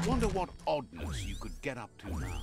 Wonder what oddness you could get up to now.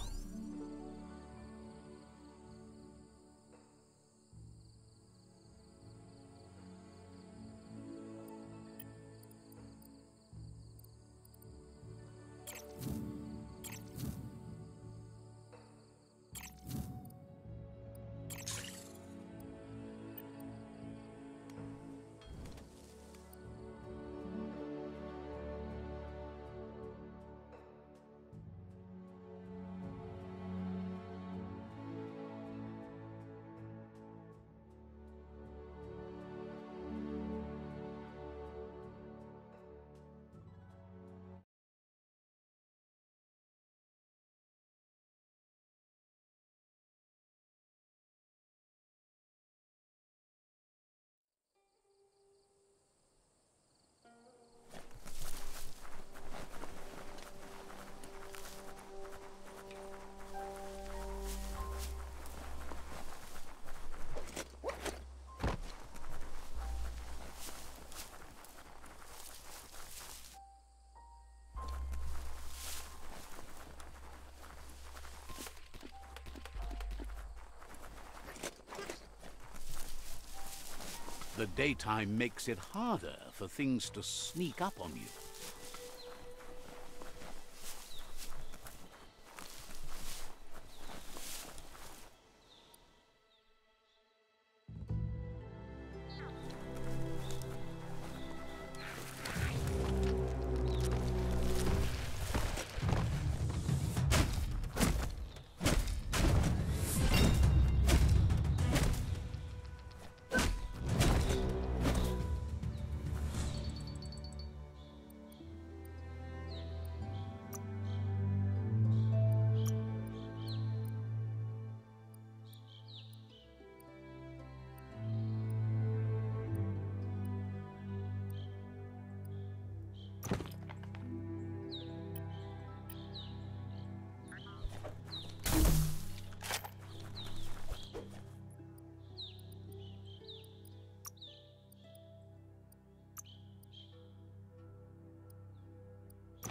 The daytime makes it harder for things to sneak up on you.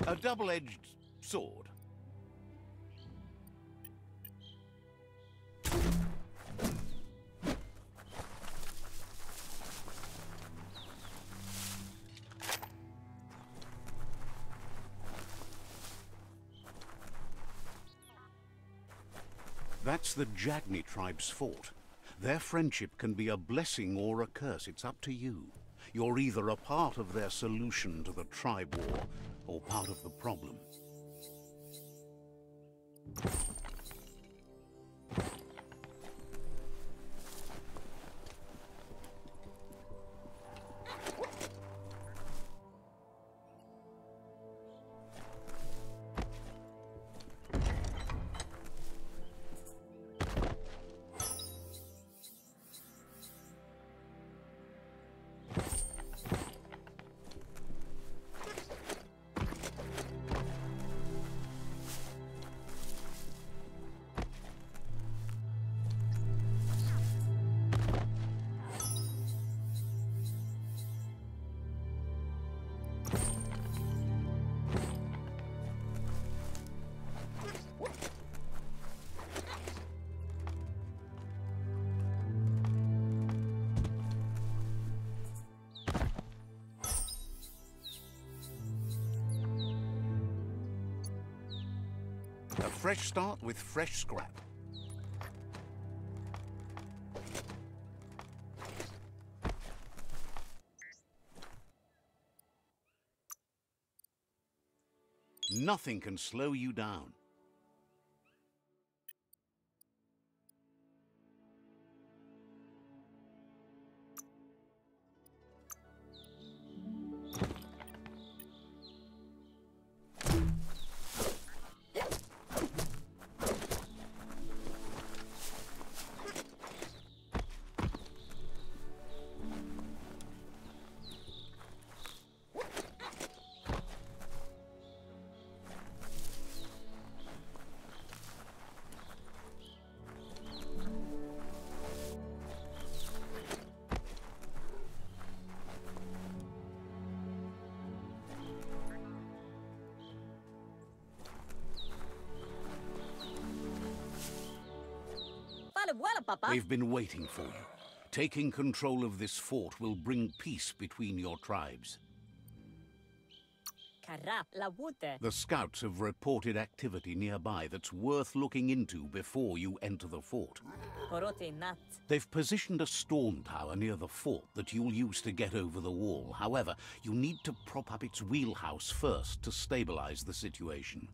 A double-edged sword. That's the Jagni tribe's fort. Their friendship can be a blessing or a curse. It's up to you. You're either a part of their solution to the tribe war, or part of the problem. A fresh start with fresh scrap. Nothing can slow you down. They've been waiting for you. Taking control of this fort will bring peace between your tribes. The scouts have reported activity nearby that's worth looking into before you enter the fort. They've positioned a storm tower near the fort that you'll use to get over the wall. However, you need to prop up its wheelhouse first to stabilize the situation.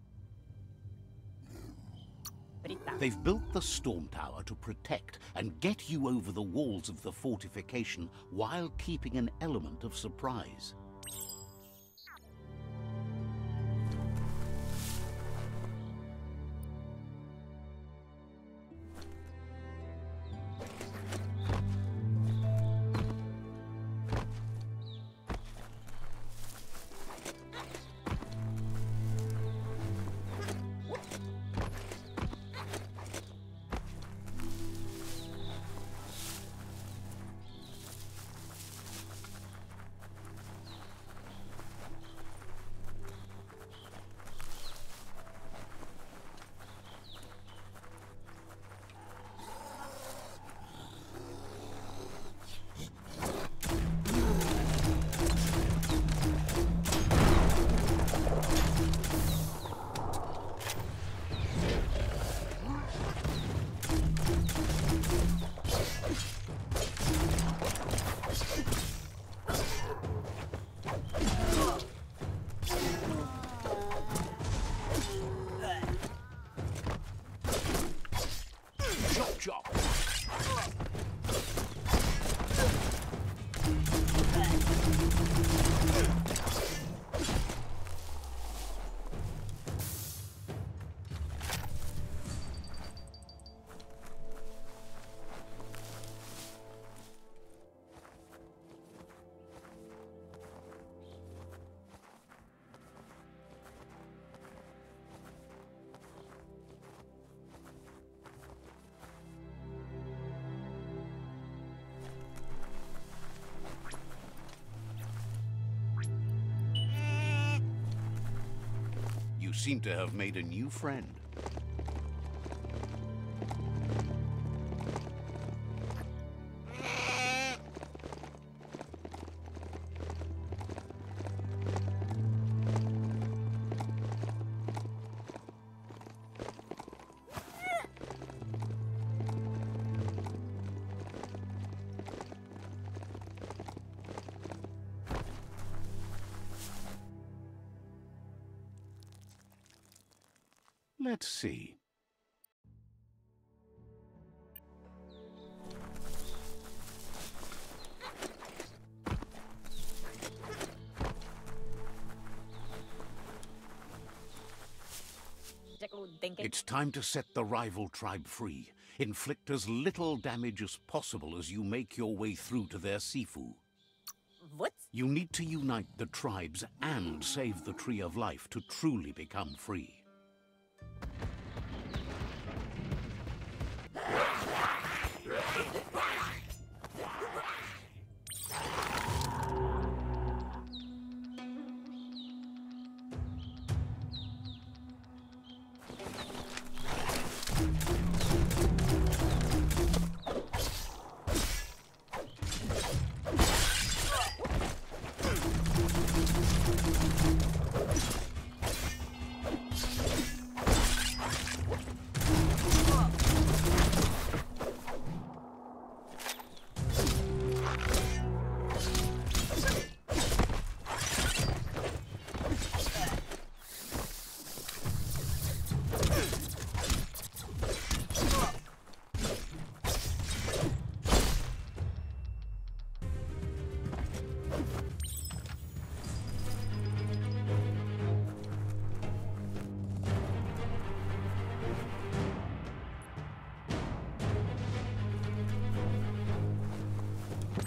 They've built the storm tower to protect and get you over the walls of the fortification while keeping an element of surprise. You seem to have made a new friend. Let's see. It's time to set the rival tribe free. Inflict as little damage as possible as you make your way through to their Sifu. What? You need to unite the tribes and save the Tree of Life to truly become free.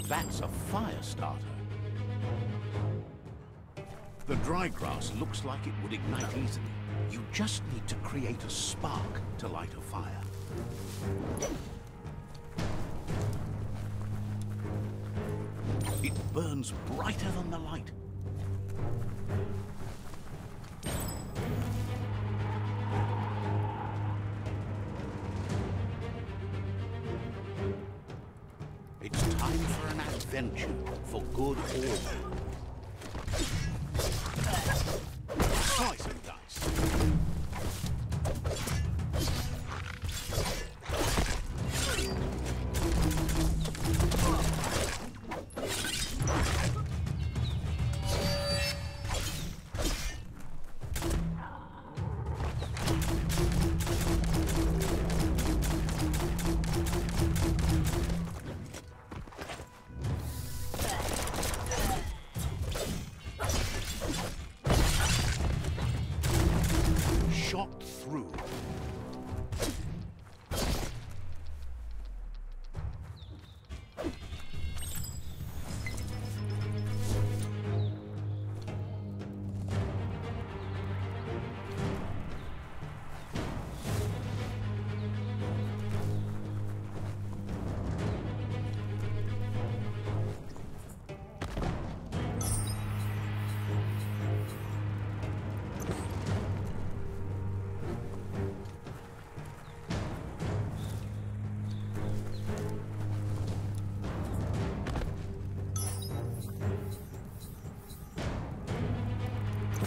That's a fire starter. The dry grass looks like it would ignite easily. You just need to create a spark to light a fire. It burns brighter than the light. adventure, for good or ill. Slice and dice. Shot through.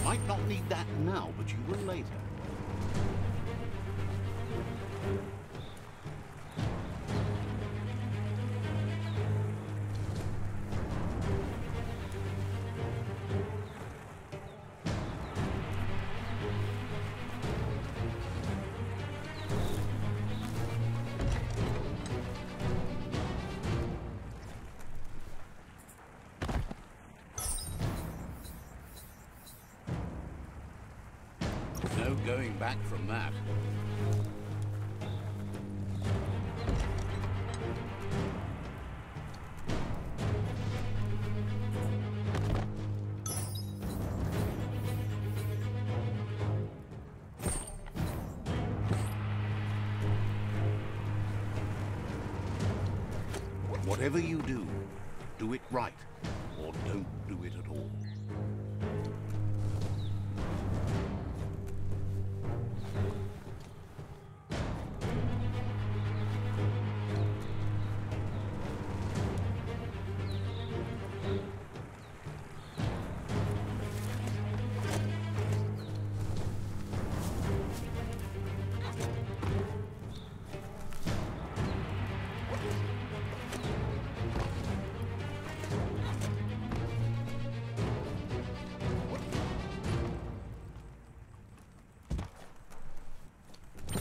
Might not need that now, but you will later. No going back from that. Whatever you do it right, or don't do it at all.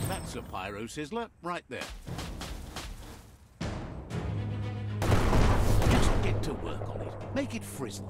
That's a pyro sizzler right there. Just get to work on it. Make it frizzle.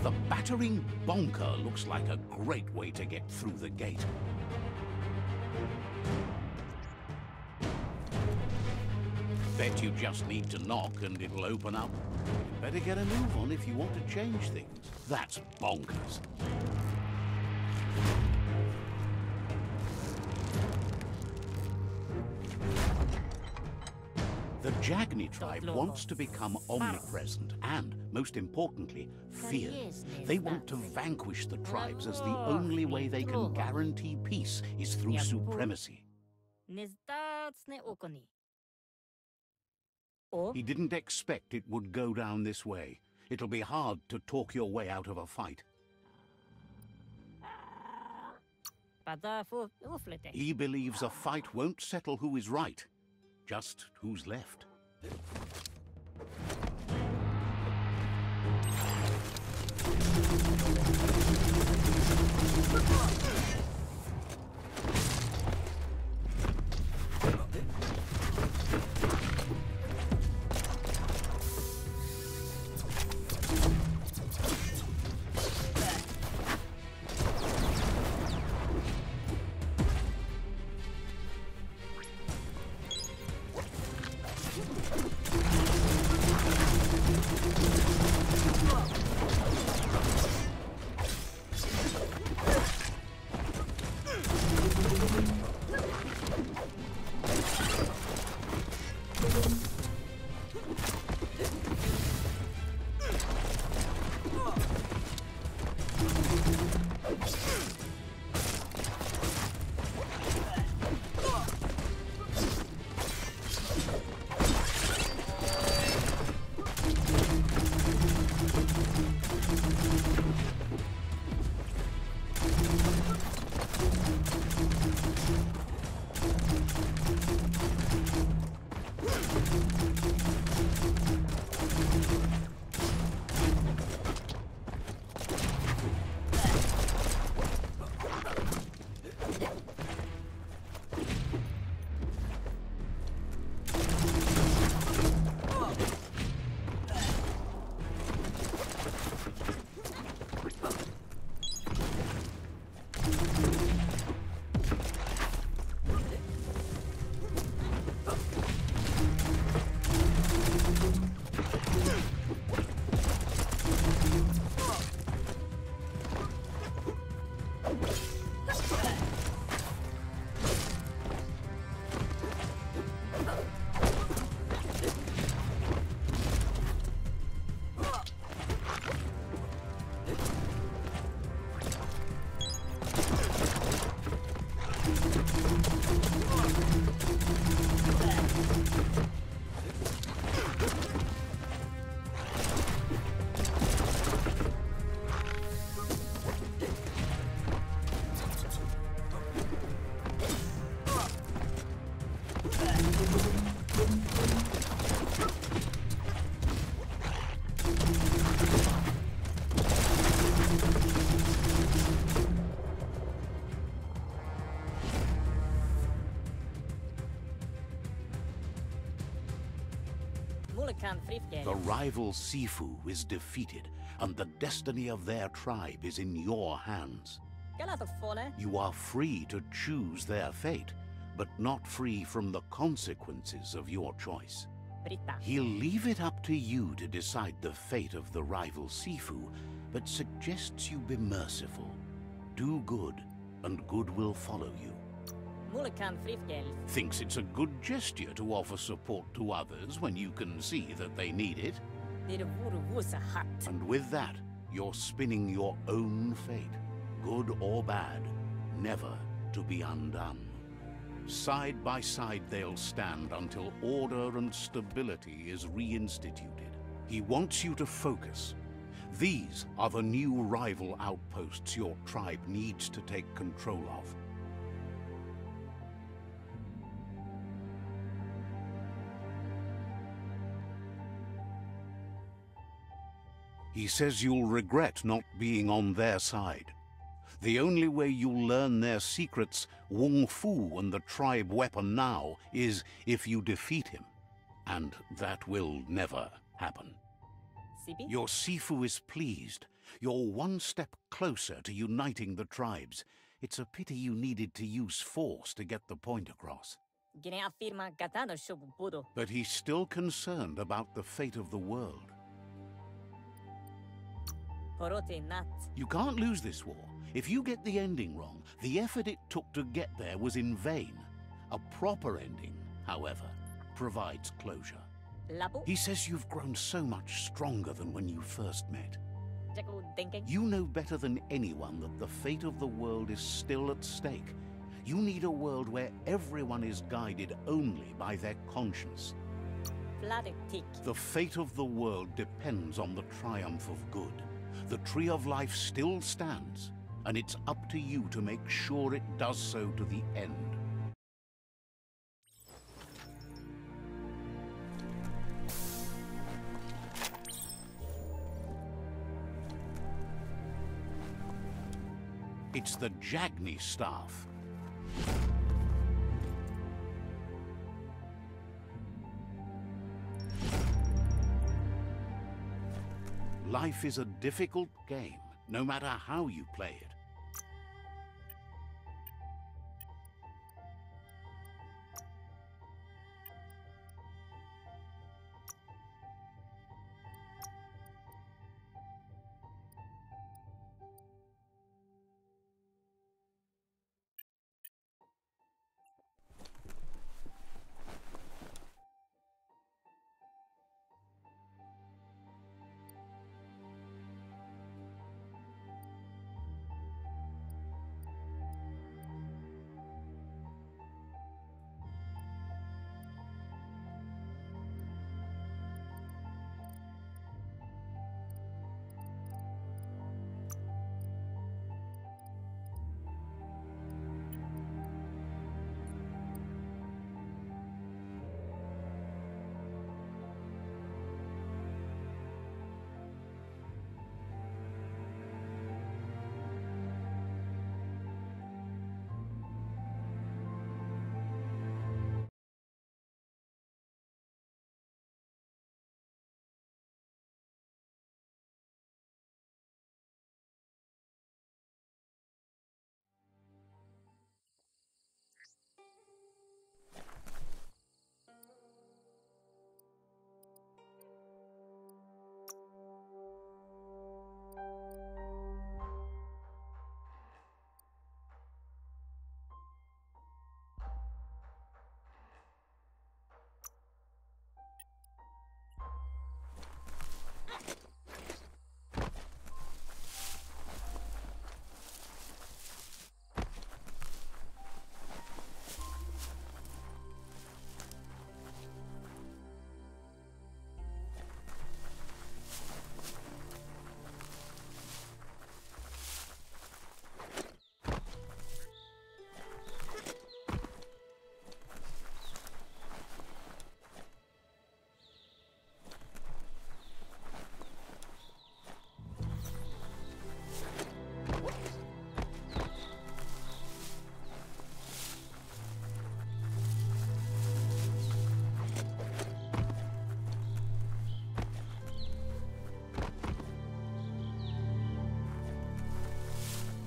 The battering bonker looks like a great way to get through the gate. Bet you just need to knock and it'll open up. Better get a move on if you want to change things. That's bonkers. The Jagni tribe wants to become omnipresent and, most importantly, feared. They want to vanquish the tribes as the only way they can guarantee peace is through supremacy. He didn't expect it would go down this way. It'll be hard to talk your way out of a fight. He believes a fight won't settle who is right, just who's left. The rival Sifu is defeated, and the destiny of their tribe is in your hands. You are free to choose their fate, but not free from the consequences of your choice. He'll leave it up to you to decide the fate of the rival Sifu, but suggests you be merciful. Do good, and good will follow you. Thinks it's a good gesture to offer support to others when you can see that they need it. And with that, you're spinning your own fate, good or bad, never to be undone. Side by side they'll stand until order and stability is reinstituted. He wants you to focus. These are the new rival outposts your tribe needs to take control of. He says you'll regret not being on their side. The only way you'll learn their secrets, Wung Fu and the tribe weapon now, is if you defeat him. And that will never happen. Your Sifu is pleased. You're one step closer to uniting the tribes. It's a pity you needed to use force to get the point across. But he's still concerned about the fate of the world. You can't lose this war. If you get the ending wrong, the effort it took to get there was in vain. A proper ending, however, provides closure. He says you've grown so much stronger than when you first met. You know better than anyone that the fate of the world is still at stake. You need a world where everyone is guided only by their conscience. The fate of the world depends on the triumph of good. The Tree of Life still stands, and it's up to you to make sure it does so to the end. It's the Jagni staff. Life is a difficult game, no matter how you play it.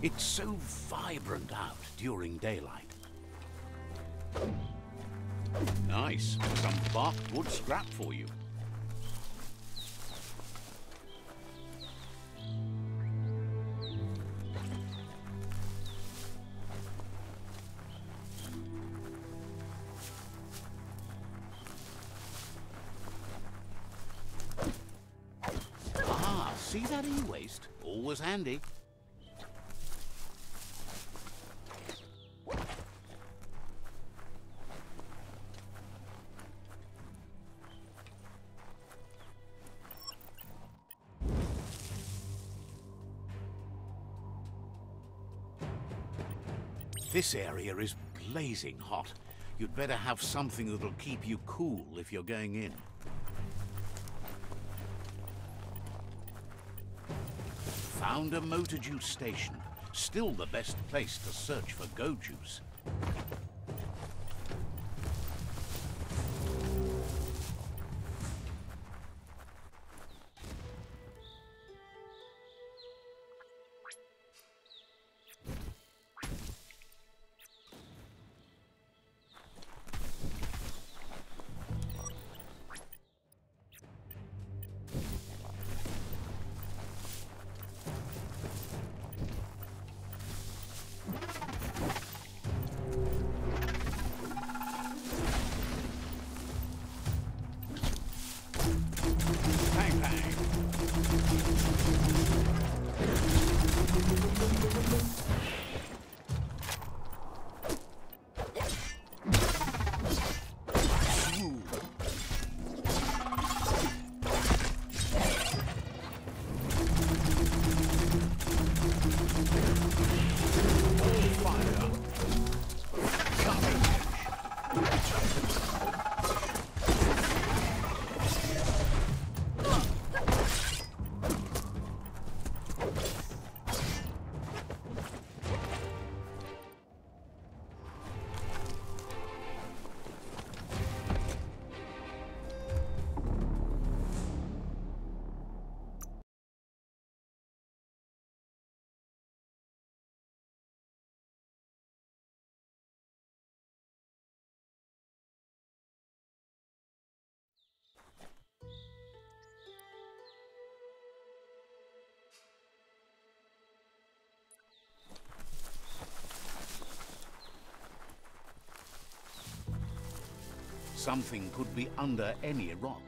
It's so vibrant out during daylight. Nice. Some barked wood scrap for you. Ah, see that e-waste? Always handy. This area is blazing hot. You'd better have something that'll keep you cool if you're going in. Found a motor juice station. Still the best place to search for go juice. Something could be under any rock.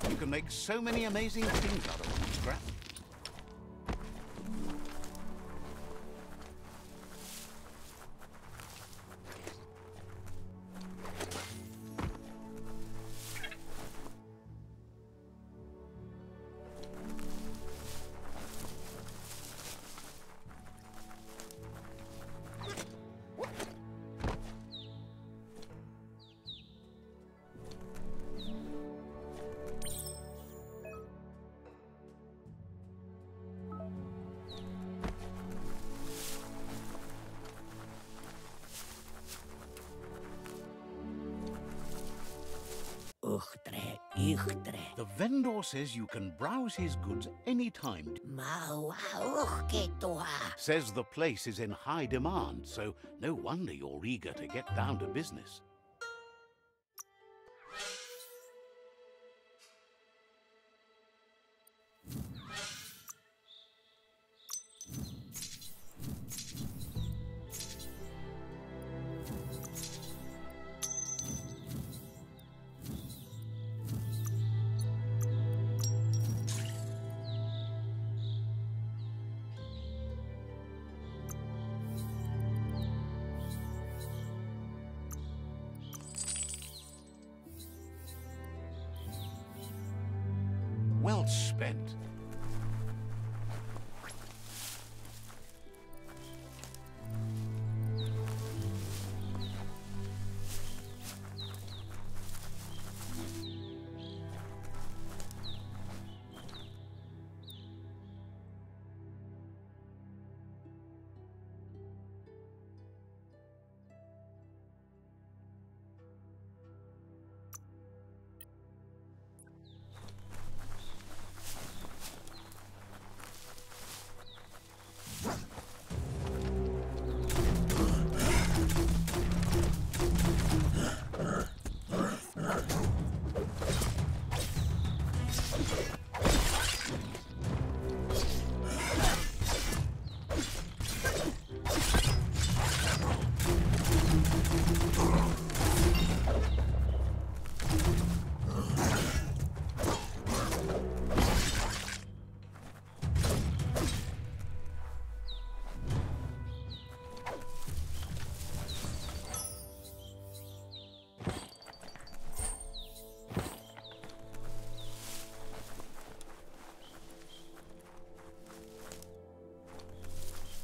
You can make so many amazing things out of one scrap. The vendor says you can browse his goods anytime. Says the place is in high demand, so no wonder you're eager to get down to business. Well spent.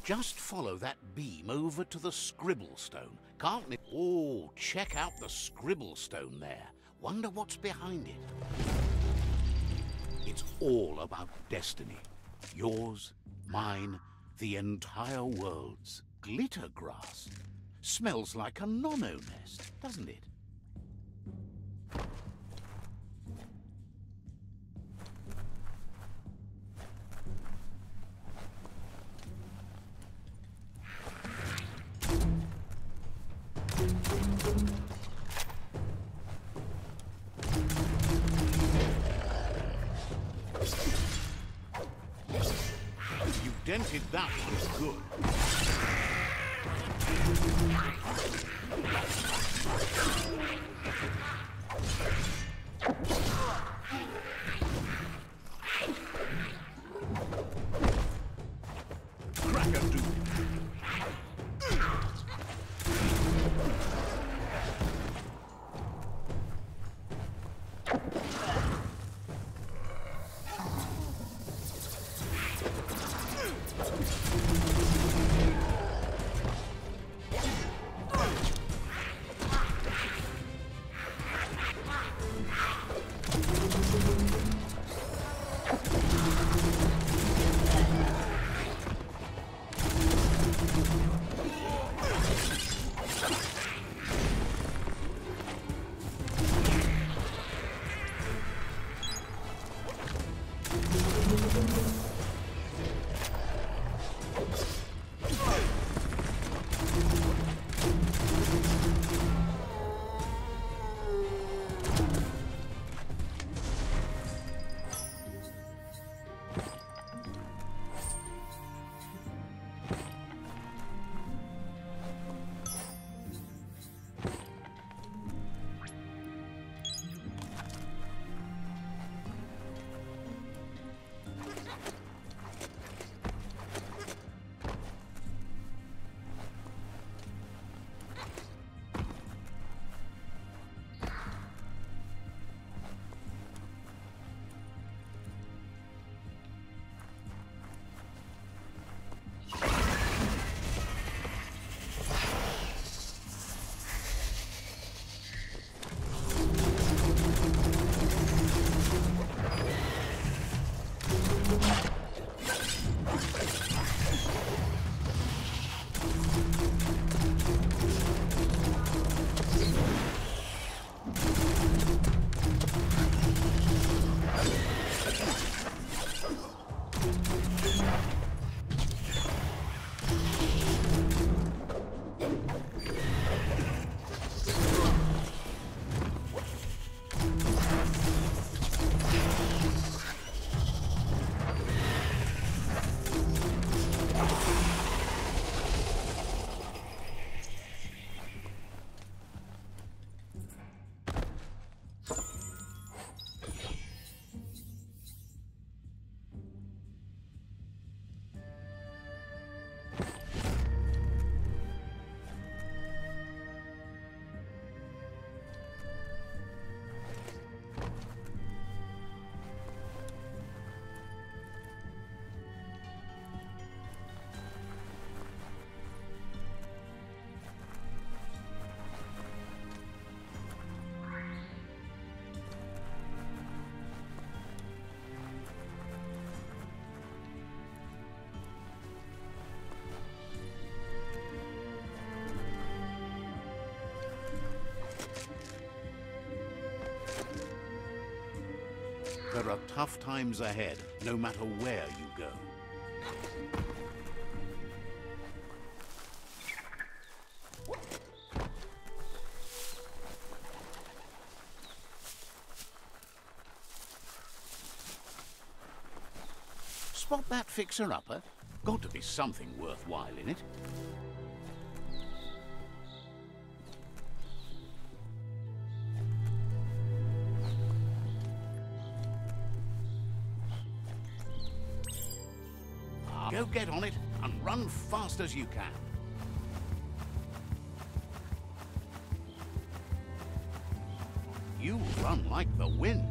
Just follow that beam over to the scribble stone. Can't it? Oh, check out the scribble stone there. Wonder what's behind it. It's all about destiny. Yours, mine, the entire world's. Glitter grass. Smells like a nono nest, doesn't it? You dented that one good. There are tough times ahead, no matter where you go. Spot that fixer-upper? Got to be something worthwhile in it. Go get on it and run fast as you can. You run like the wind.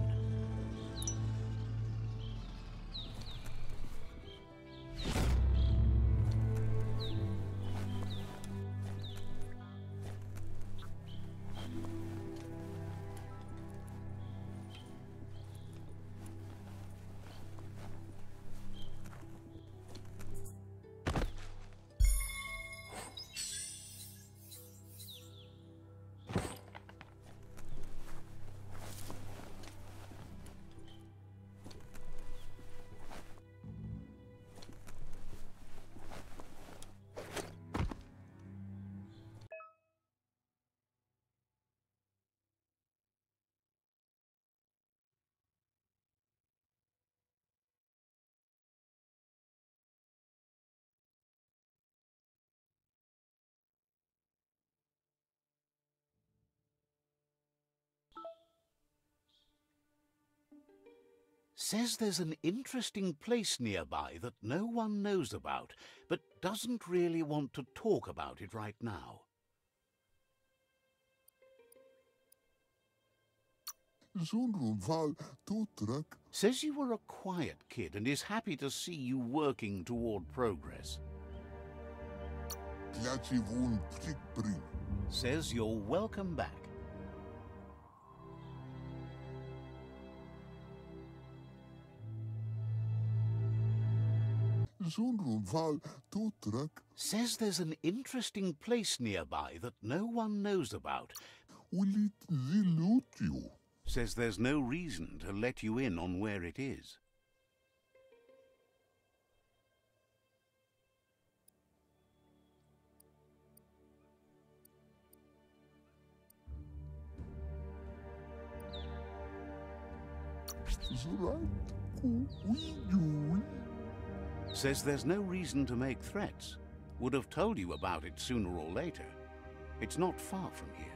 Says there's an interesting place nearby that no one knows about, but doesn't really want to talk about it right now. Says you were a quiet kid and is happy to see you working toward progress. Says you're welcome back. Says there's an interesting place nearby that no one knows about. Says there's no reason to let you in on where it is. Says there's no reason to make threats. Would have told you about it sooner or later. It's not far from here.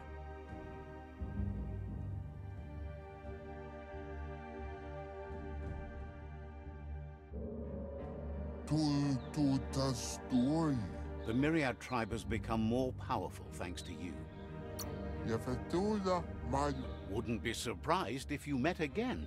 The Myriad tribe has become more powerful thanks to you. Wouldn't be surprised if you met again.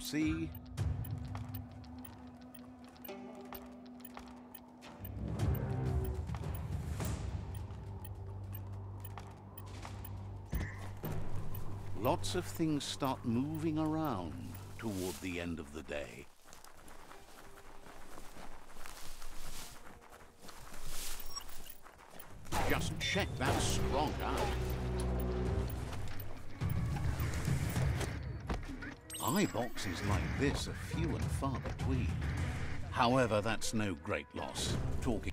See? Lots of things start moving around toward the end of the day. Just check that strong out. Eye boxes like this are few and far between. However, that's no great loss. Talking.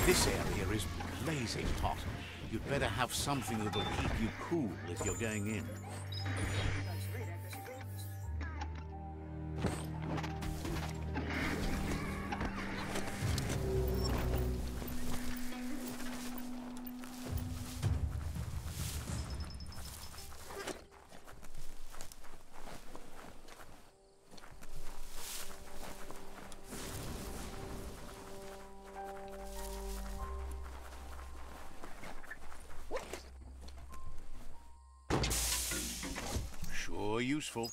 This area is blazing hot. You'd better have something that'll keep you cool if you're going in. Useful.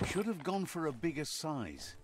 Should have gone for a bigger size.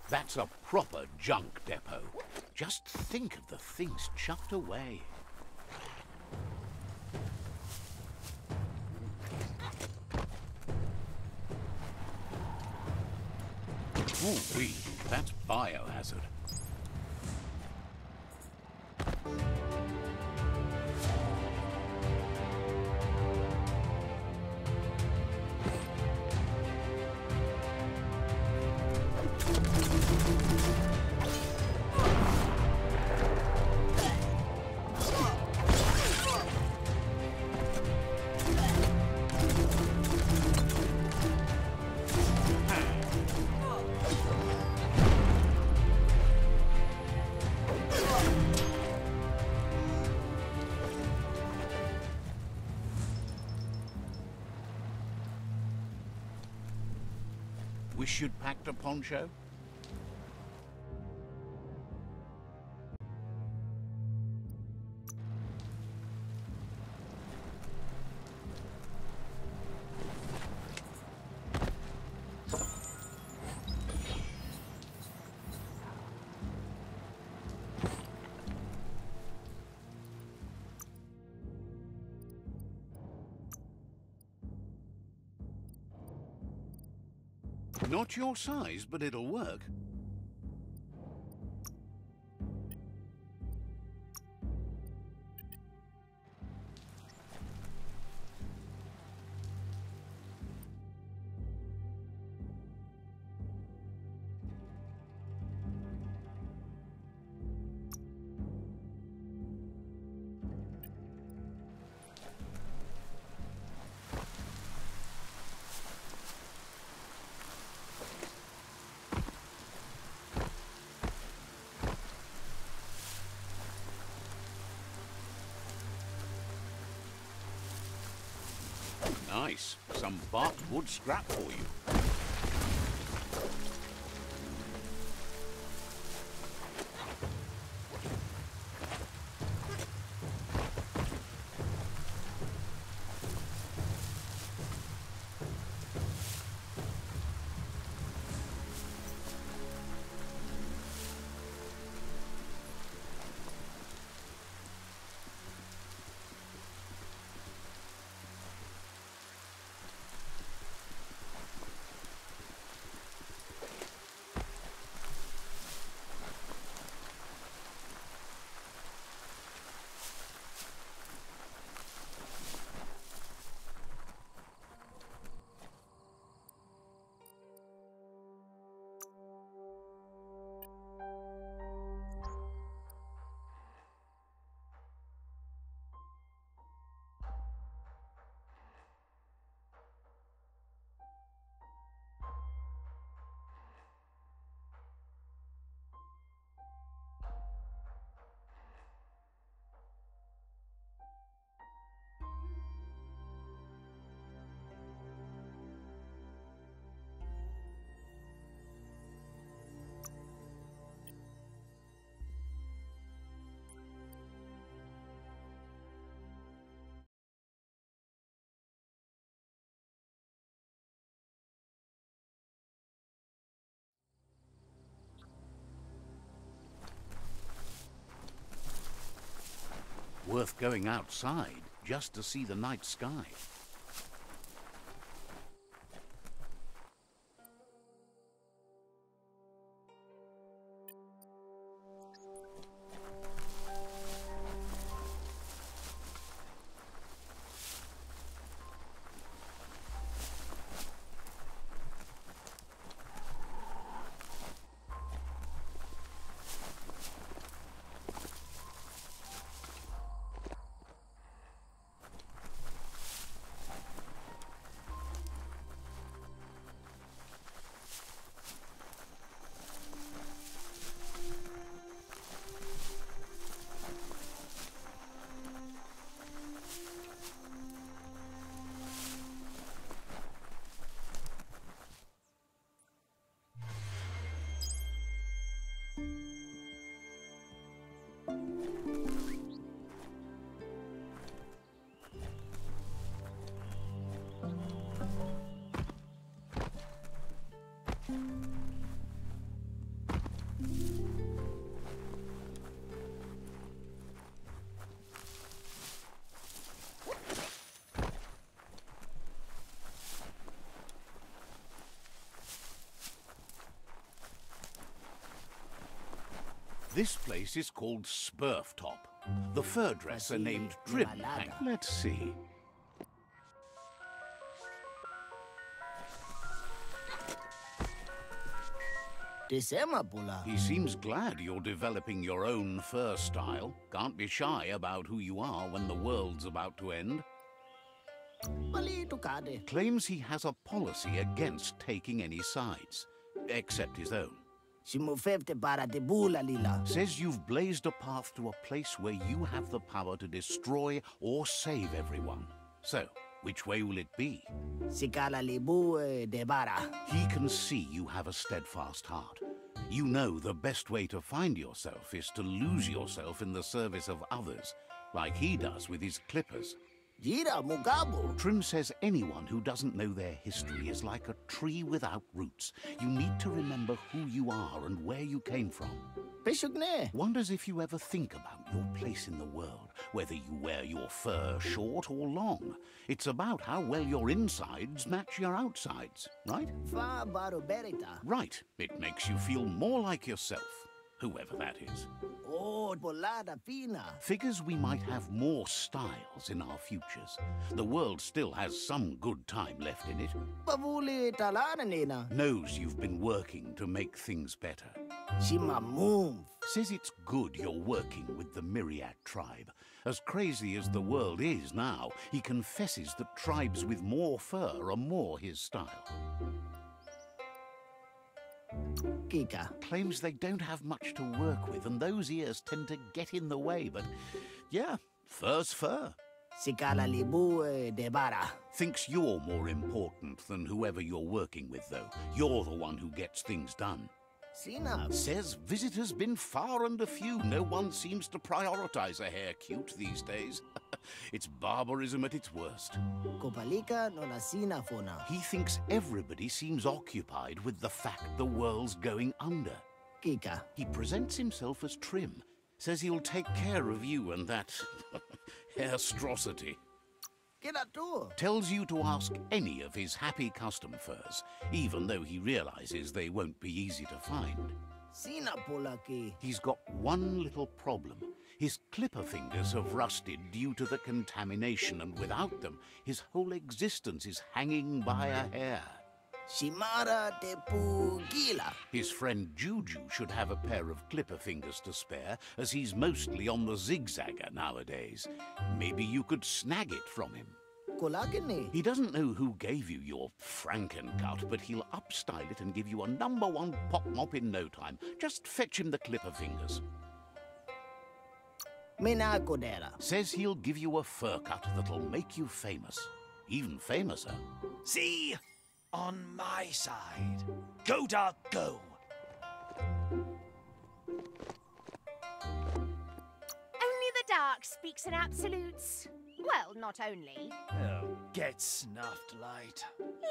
That's a proper junk depot. Just think of the things chucked away. Ooh-wee, that's biohazard. Wish you'd packed a poncho? Not your size, but it'll work. Nice. Some bark wood scrap for you. Worth going outside just to see the night sky. This place is called Spurftop. The fur dresser named Trim. Let's see. He seems glad you're developing your own fur style. Can't be shy about who you are when the world's about to end. Claims he has a policy against taking any sides, except his own. Says you've blazed a path to a place where you have the power to destroy or save everyone. So, which way will it be? He can see you have a steadfast heart. You know the best way to find yourself is to lose yourself in the service of others, like he does with his clippers. Trim says anyone who doesn't know their history is like a tree without roots. You need to remember who you are and where you came from. Wonders if you ever think about your place in the world, whether you wear your fur short or long. It's about how well your insides match your outsides, right? Right. It makes you feel more like yourself, whoever that is. Figures we might have more styles in our futures. The world still has some good time left in it. Knows you've been working to make things better. Says it's good you're working with the Myriad tribe. As crazy as the world is now, he confesses that tribes with more fur are more his style. Claims they don't have much to work with, and those ears tend to get in the way, but yeah, fur's fur. Thinks you're more important than whoever you're working with, though. You're the one who gets things done. Says visitors been far and few. No one seems to prioritize a hair cute these days. It's barbarism at its worst. He thinks everybody seems occupied with the fact the world's going under. He presents himself as Trim. Says he'll take care of you and that hairstrosity. Tells you to ask any of his happy custom furs, even though he realizes they won't be easy to find. He's got one little problem. His clipper fingers have rusted due to the contamination, and without them, his whole existence is hanging by a hair. His friend Juju should have a pair of clipper fingers to spare, as he's mostly on the zigzagger nowadays. Maybe you could snag it from him. He doesn't know who gave you your Frankencut, but he'll upstyle it and give you a #1 pop mop in no time. Just fetch him the clipper fingers. Says he'll give you a fur cut that'll make you famous. Even famouser. See? On my side. Go, Dark, go! Only the dark speaks in absolutes. Well, not only. Oh, get snuffed, light.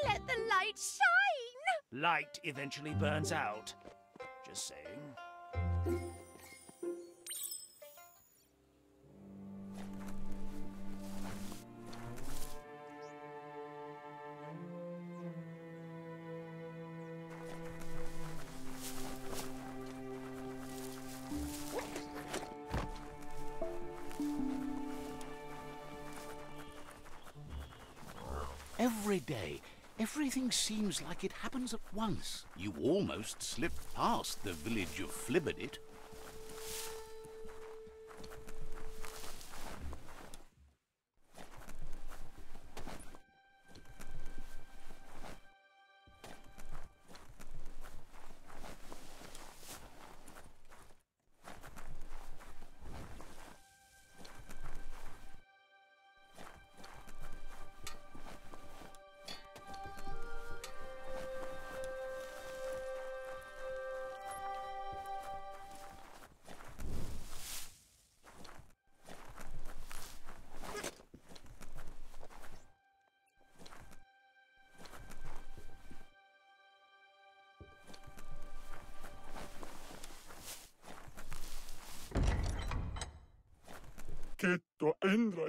Let the light shine! Light eventually burns out. Just saying. Every day, everything seems like it happens at once. You almost slipped past the village of Flibberdit.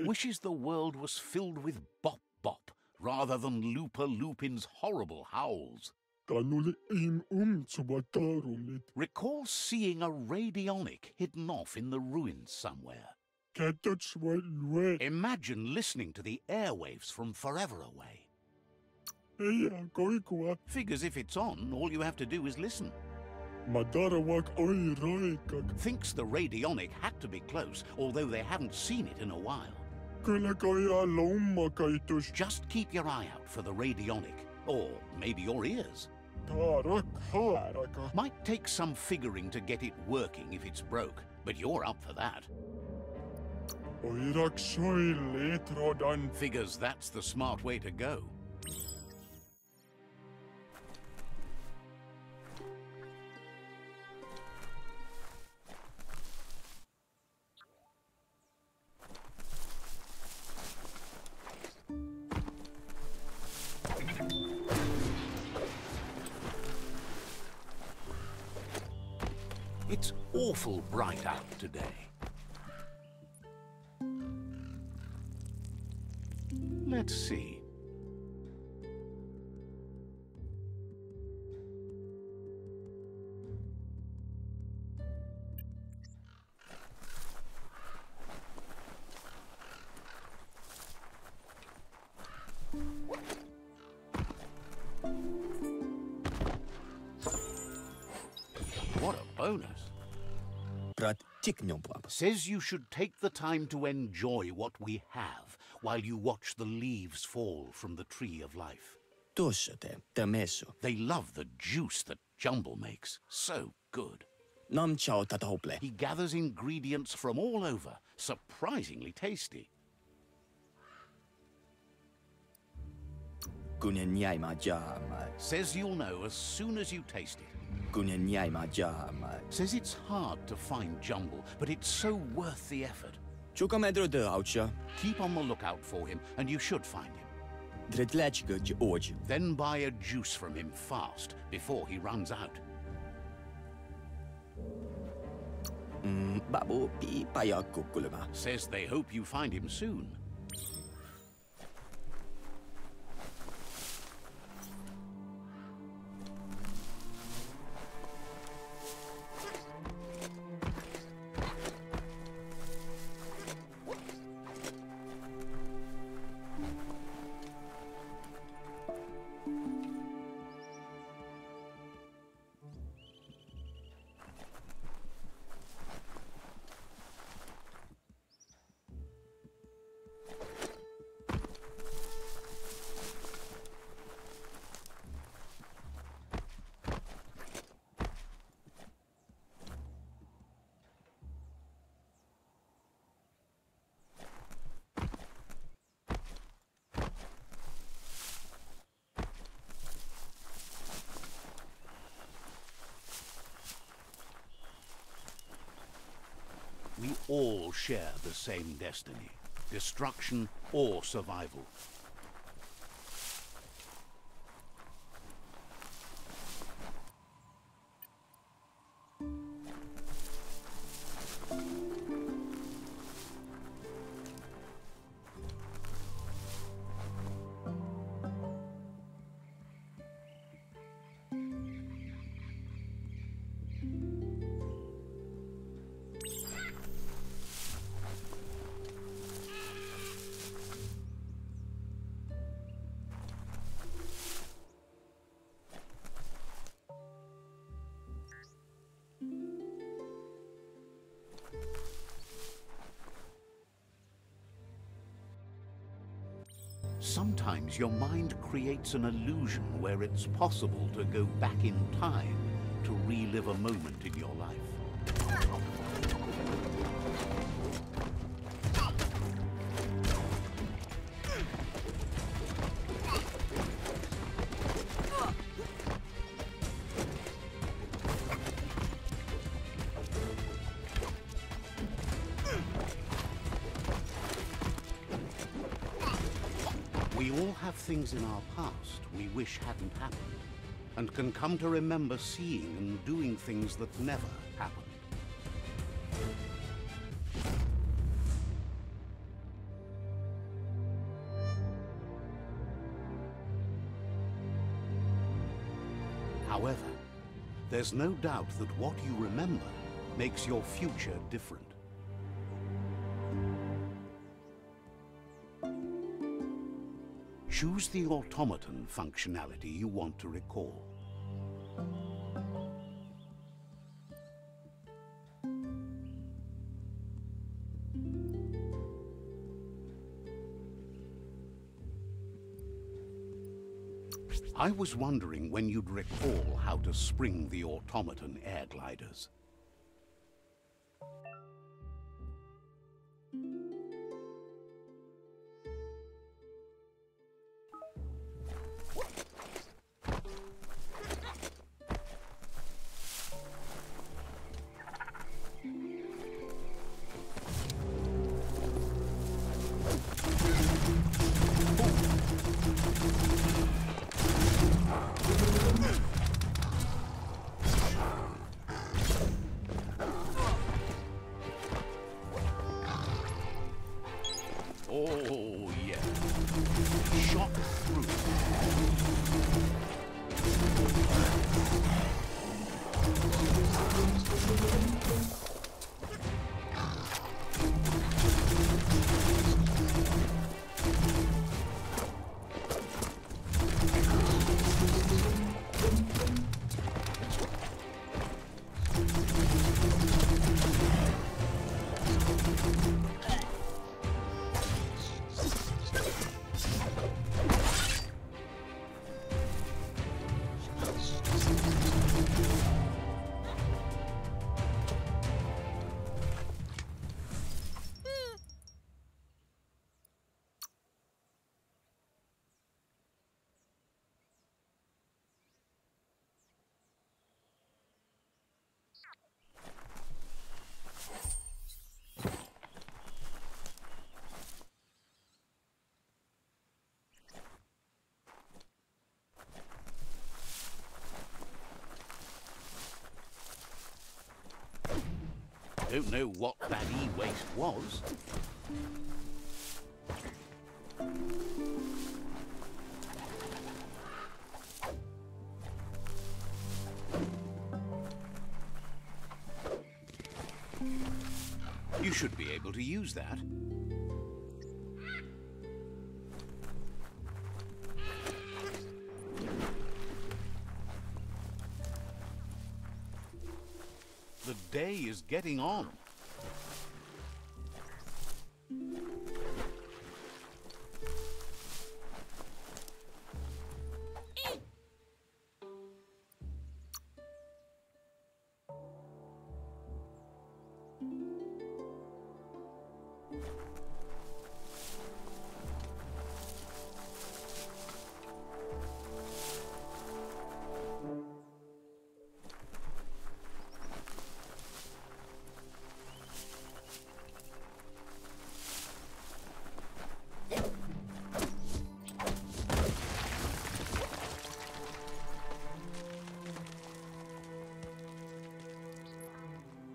Wishes the world was filled with Bop Bop rather than Looper Lupin's horrible howls. Recall seeing a radionic hidden off in the ruins somewhere. Imagine listening to the airwaves from forever away. Figures if it's on, all you have to do is listen. Thinks the radionic had to be close, although they haven't seen it in a while. Just keep your eye out for the radionic, or maybe your ears. Might take some figuring to get it working if it's broke, but you're up for that. Figures that's the smart way to go. It's awful bright out today. Let's see. What a bonus. Says you should take the time to enjoy what we have while you watch the leaves fall from the tree of life. They love the juice that Jumble makes. So good. He gathers ingredients from all over, surprisingly tasty. Says you'll know as soon as you taste it. Says it's hard to find Jumble, but it's so worth the effort. Keep on the lookout for him, and you should find him. Then buy a juice from him fast, before he runs out. Says they hope you find him soon. We all share the same destiny, destruction or survival. Sometimes your mind creates an illusion where it's possible to go back in time to relive a moment in your life. We all have things in our past we wish hadn't happened, and can come to remember seeing and doing things that never happened. There's no doubt that what you remember makes your future different. Choose the automaton functionality you want to recall. I was wondering when you'd recall how to spring the automaton air gliders. Oh, yeah. Shot through. Don't know what that e-waste was. You should be able to use that. The day is getting on.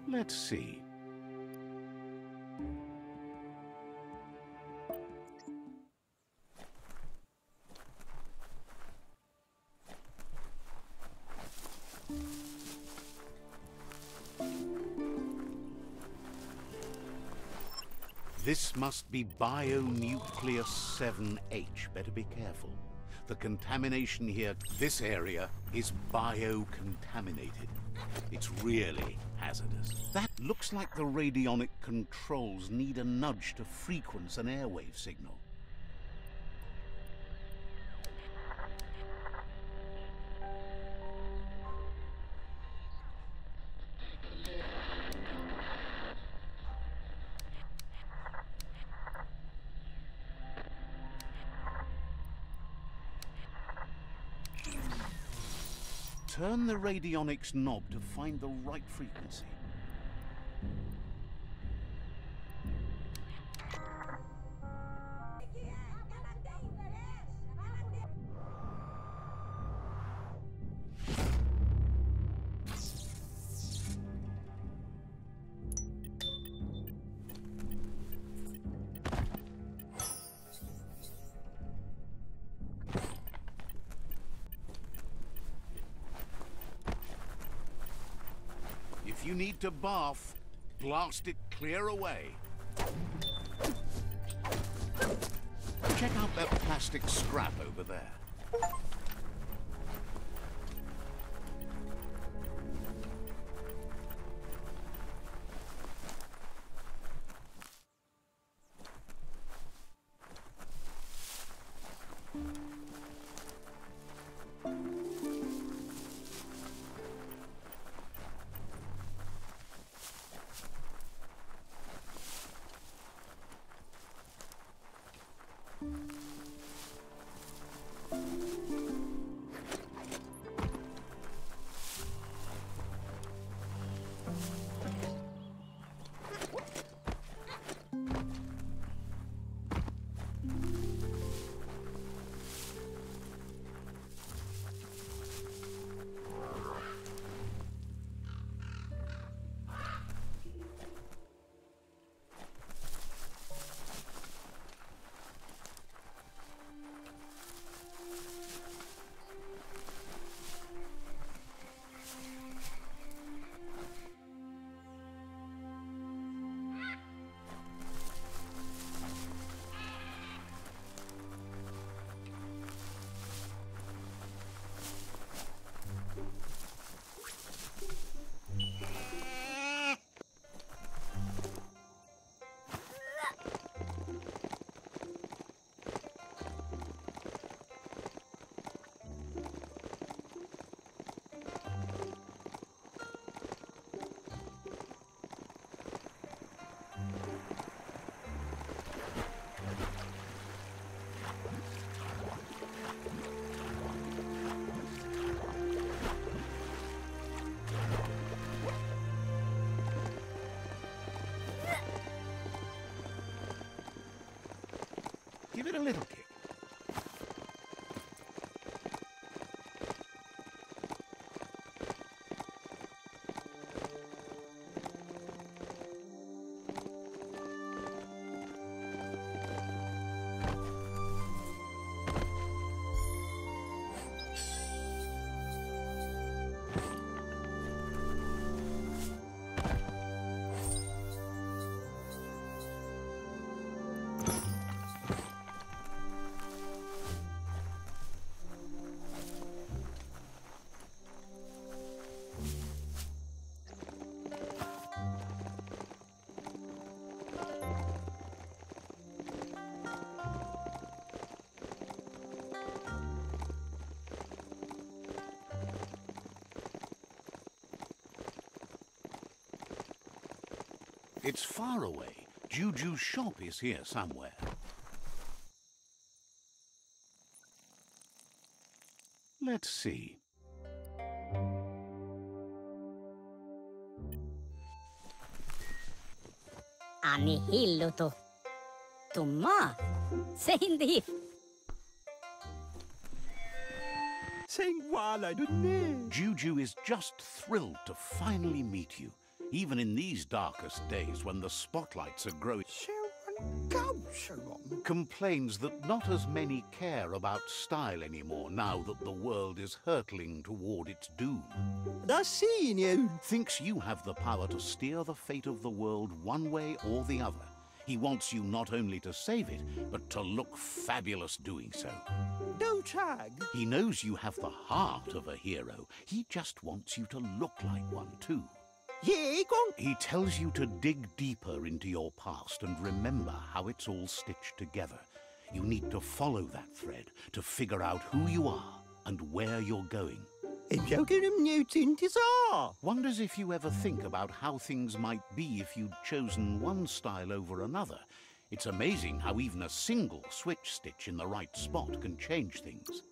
Let's see. This must be Bionucleus 7H. Better be careful. The contamination here, this area, is biocontaminated. It's really hazardous. That looks like the radionic controls need a nudge to frequency an airwave signal. Turn the radionics knob to find the right frequency. you need to bath, blast it clear away. Check out that plastic scrap over there. Give it a little kick. It's far away. Juju's shop is here somewhere. Let's see. Anihillo to. Tumma. Seindi. Juju is just thrilled to finally meet you, even in these darkest days when the spotlights are growing. Complains that not as many care about style anymore now that the world is hurtling toward its doom. Thinks you have the power to steer the fate of the world one way or the other. He wants you not only to save it, but to look fabulous doing so. He knows you have the heart of a hero. He just wants you to look like one too. He tells you to dig deeper into your past and remember how it's all stitched together. You need to follow that thread to figure out who you are and where you're going. Wonders if you ever think about how things might be if you'd chosen one style over another. It's amazing how even a single switch stitch in the right spot can change things.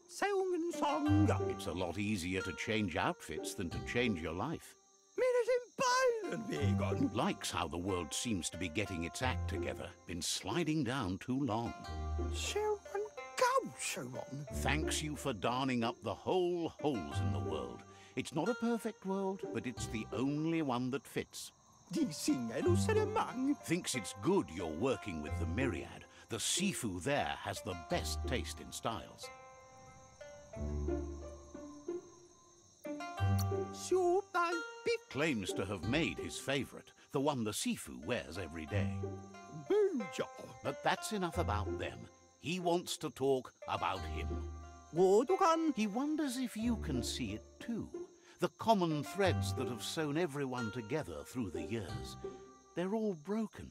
It's a lot easier to change outfits than to change your life. Likes how the world seems to be getting its act together. Been sliding down too long. Thanks you for darning up the whole holes in the world. It's not a perfect world, but it's the only one that fits. Thinks it's good you're working with the Myriad. The Sifu there has the best taste in styles. Claims to have made his favorite, the one the Sifu wears every day. But that's enough about them. He wants to talk about him. He wonders if you can see it too. The common threads that have sewn everyone together through the years. They're all broken.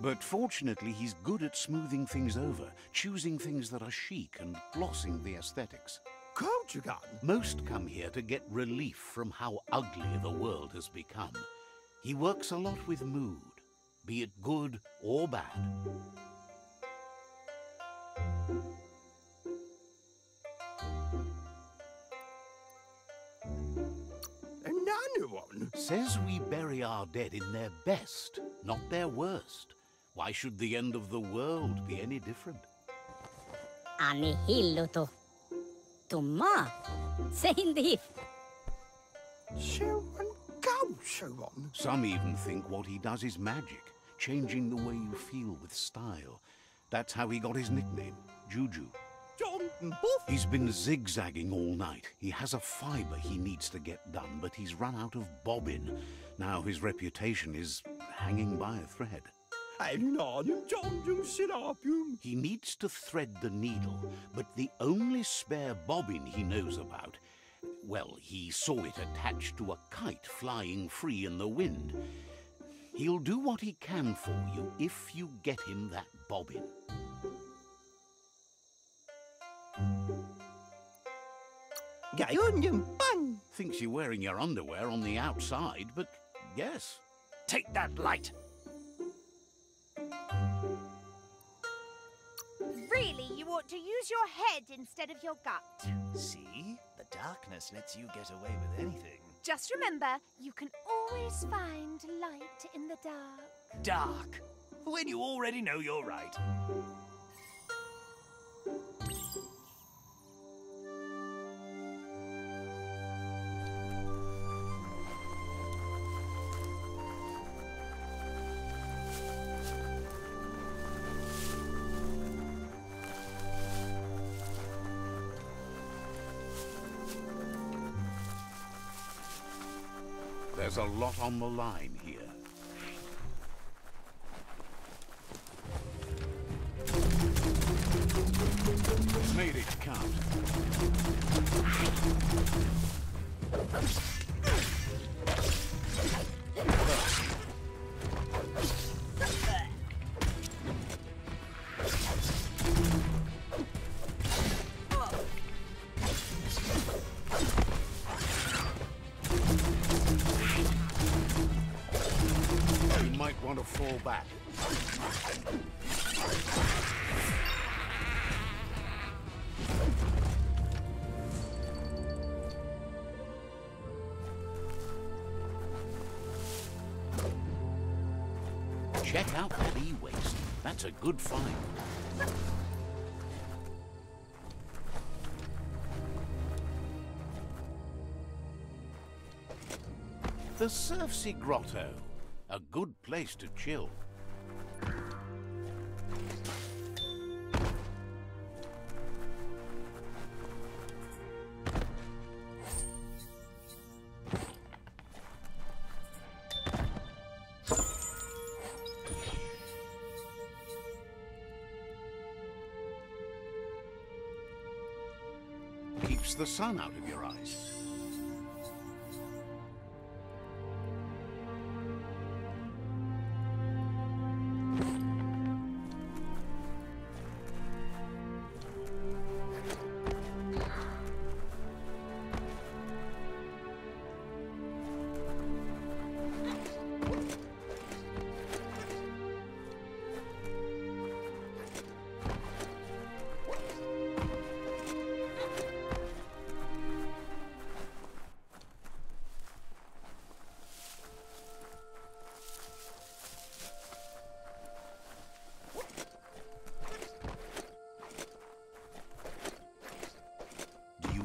But fortunately, he's good at smoothing things over, choosing things that are chic and glossing the aesthetics. Most come here to get relief from how ugly the world has become. He works a lot with mood, be it good or bad. Says we bury our dead in their best, not their worst. Why should the end of the world be any different? Anihilluto. Tumma. Seindif. Some even think what he does is magic, changing the way you feel with style. That's how he got his nickname, Juju. He's been zigzagging all night. He has a fibre he needs to get done, but he's run out of bobbin. Now his reputation is hanging by a thread. He needs to thread the needle, but the only spare bobbin he knows about, well, he saw it attached to a kite flying free in the wind. He'll do what he can for you if you get him that bobbin. Thinks you're wearing your underwear on the outside, but yes. Take that light! Really, you ought to use your head instead of your gut. See? The darkness lets you get away with anything. Just remember, you can always find light in the dark. Dark? When you already know you're right. There's a lot on the line here. Made it count. Want to fall back. Check out that e-waste. That's a good find. The Surfsea Grotto. A good place to chill. Keeps the sun out of your eyes.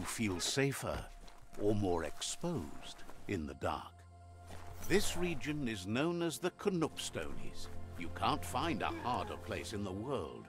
Feel safer or more exposed in the dark. This region is known as the Knupstonies. You can't find a harder place in the world.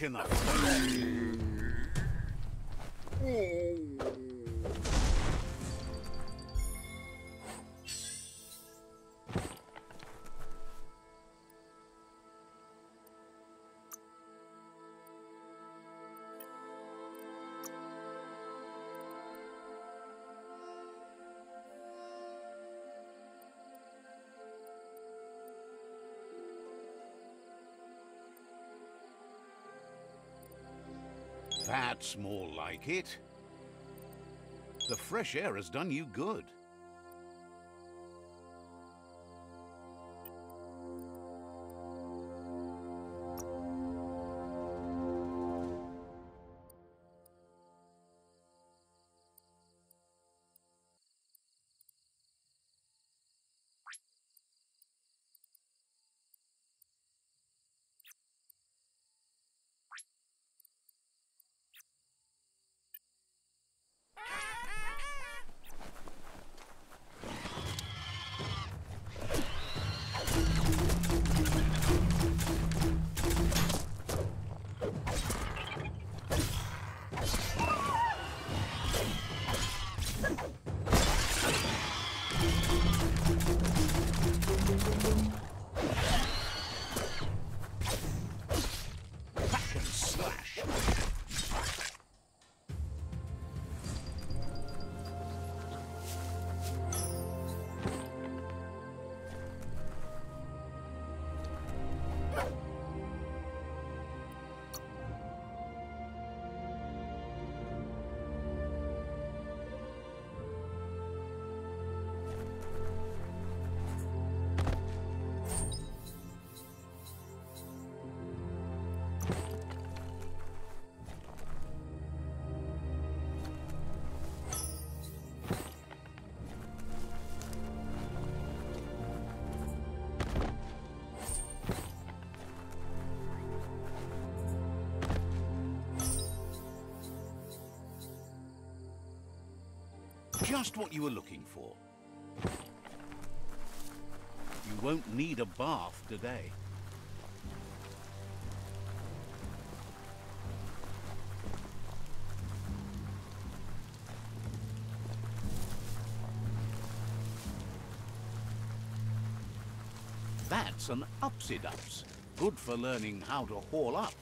in the face. That's more like it. The fresh air has done you good. Just what you were looking for. You won't need a bath today. That's an upsy-dups. Good for learning how to haul up.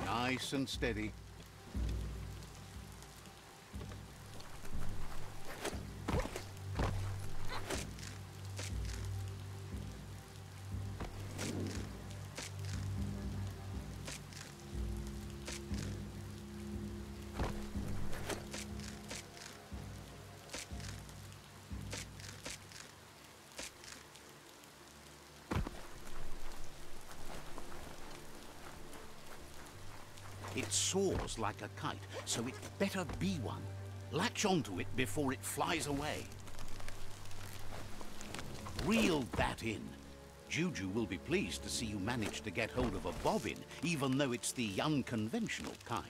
Nice and steady. It soars like a kite, so it better be one. Latch onto it before it flies away. Reel that in. Juju will be pleased to see you manage to get hold of a bobbin, even though it's the unconventional kind.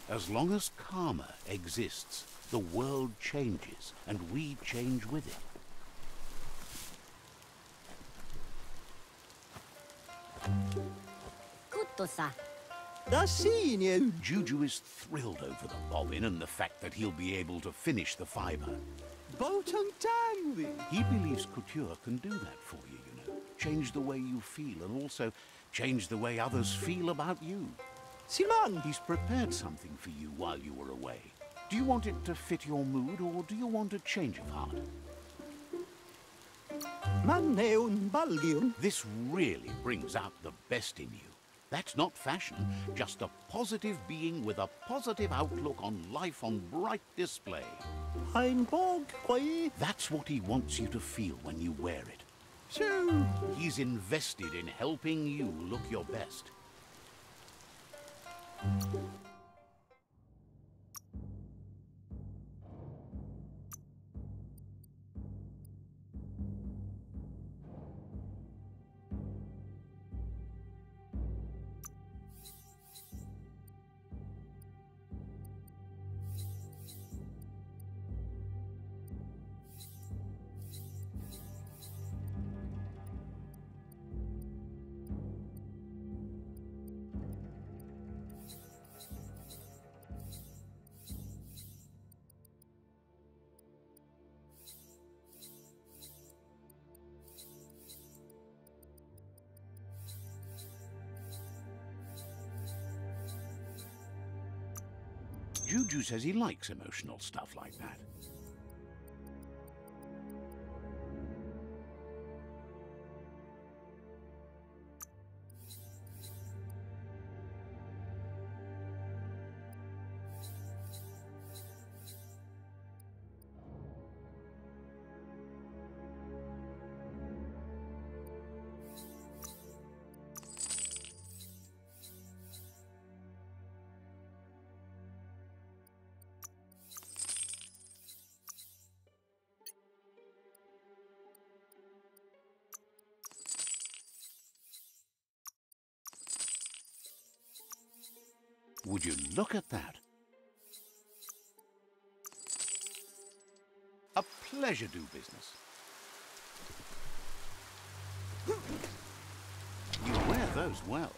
As long as karma exists, the world changes, and we change with it. sa. Juju is thrilled over the bobbin and the fact that he'll be able to finish the fibre. He believes couture can do that for you, you know. Change the way you feel and also change the way others feel about you. He's prepared something for you while you were away. Do you want it to fit your mood or do you want a change of heart? This really brings out the best in you. That's not fashion, just a positive being with a positive outlook on life on bright display. That's what he wants you to feel when you wear it. He's invested in helping you look your best. Juju says he likes emotional stuff like that. Would you look at that? A pleasure do business. You wear those well.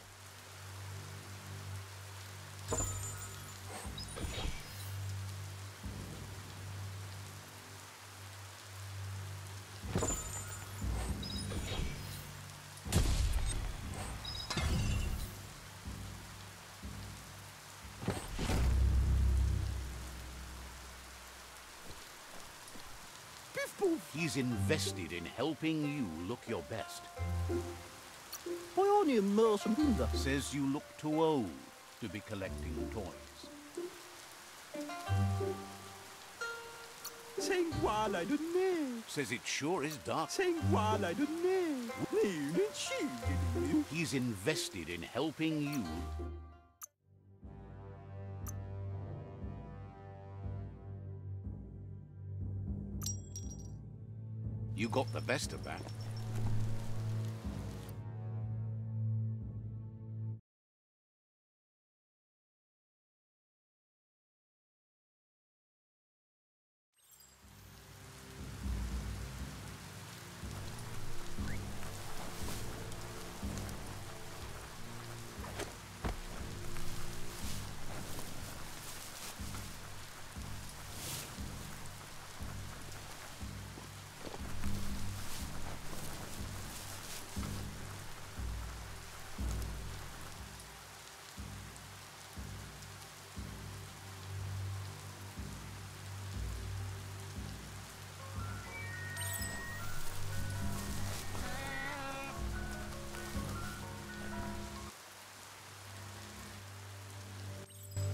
He's invested in helping you look your best. Says you look too old to be collecting toys. Says it sure is dark. He's invested in helping you. You got the best of that.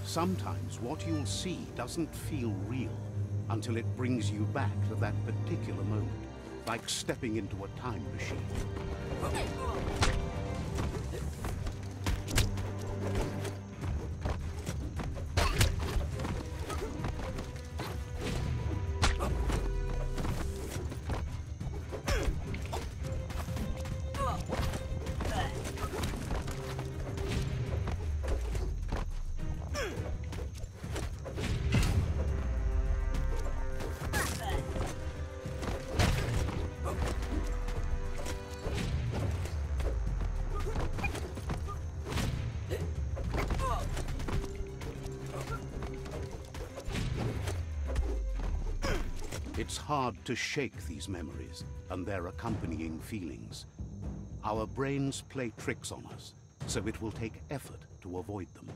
Sometimes what you'll see doesn't feel real until it brings you back to that particular moment, like stepping into a time machine. It's hard to shake these memories and their accompanying feelings. Our brains play tricks on us, so it will take effort to avoid them.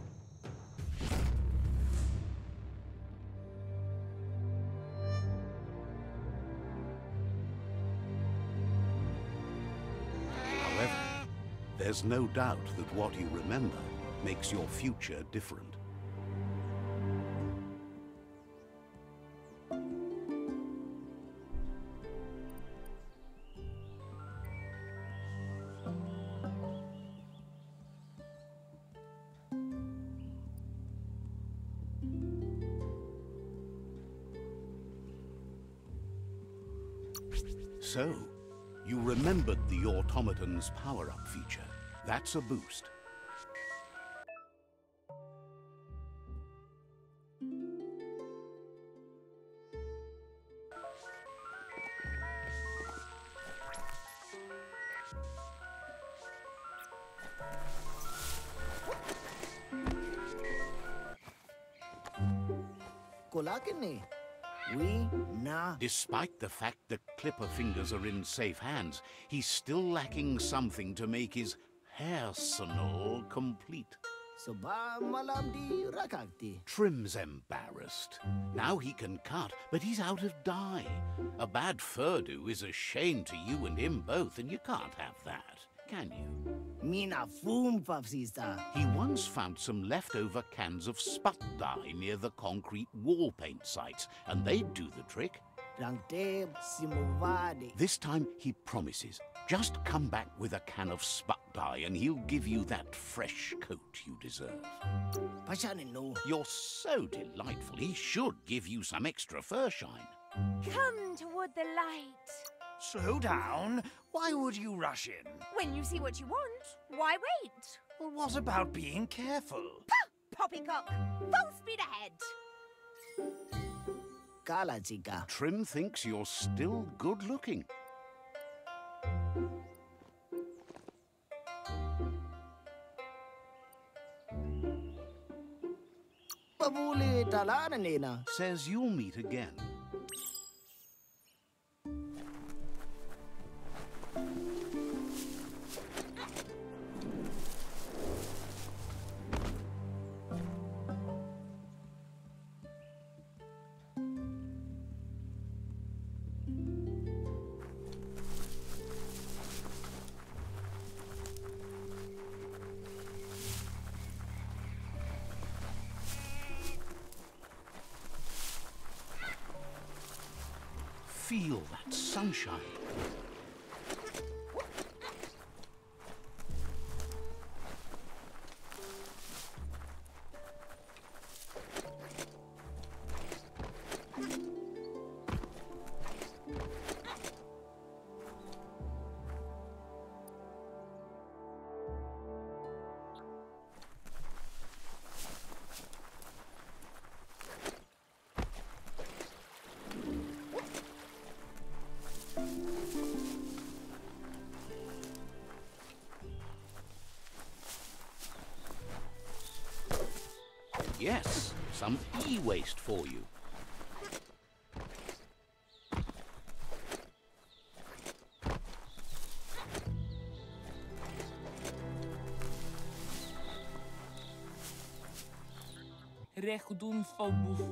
However, there's no doubt that what you remember makes your future different. So, you remembered the automaton's power-up feature. That's a boost. Despite the fact that Clipper fingers are in safe hands, he's still lacking something to make his hairsenal complete. Trim's embarrassed. Now he can cut, but he's out of dye. A bad furdo is a shame to you and him both, and you can't have that, can you? He once found some leftover cans of sput dye near the concrete wall paint sites, and they'd do the trick. This time he promises. Just come back with a can of sput dye and he'll give you that fresh coat you deserve. You're so delightful, he should give you some extra fur shine. Come toward the light. Slow down. Why would you rush in? When you see what you want, why wait? Well, what about being careful? Poppycock, full speed ahead. Trim thinks you're still good-looking. Says you'll meet again. Feel that sunshine. Yes, some e-waste for you.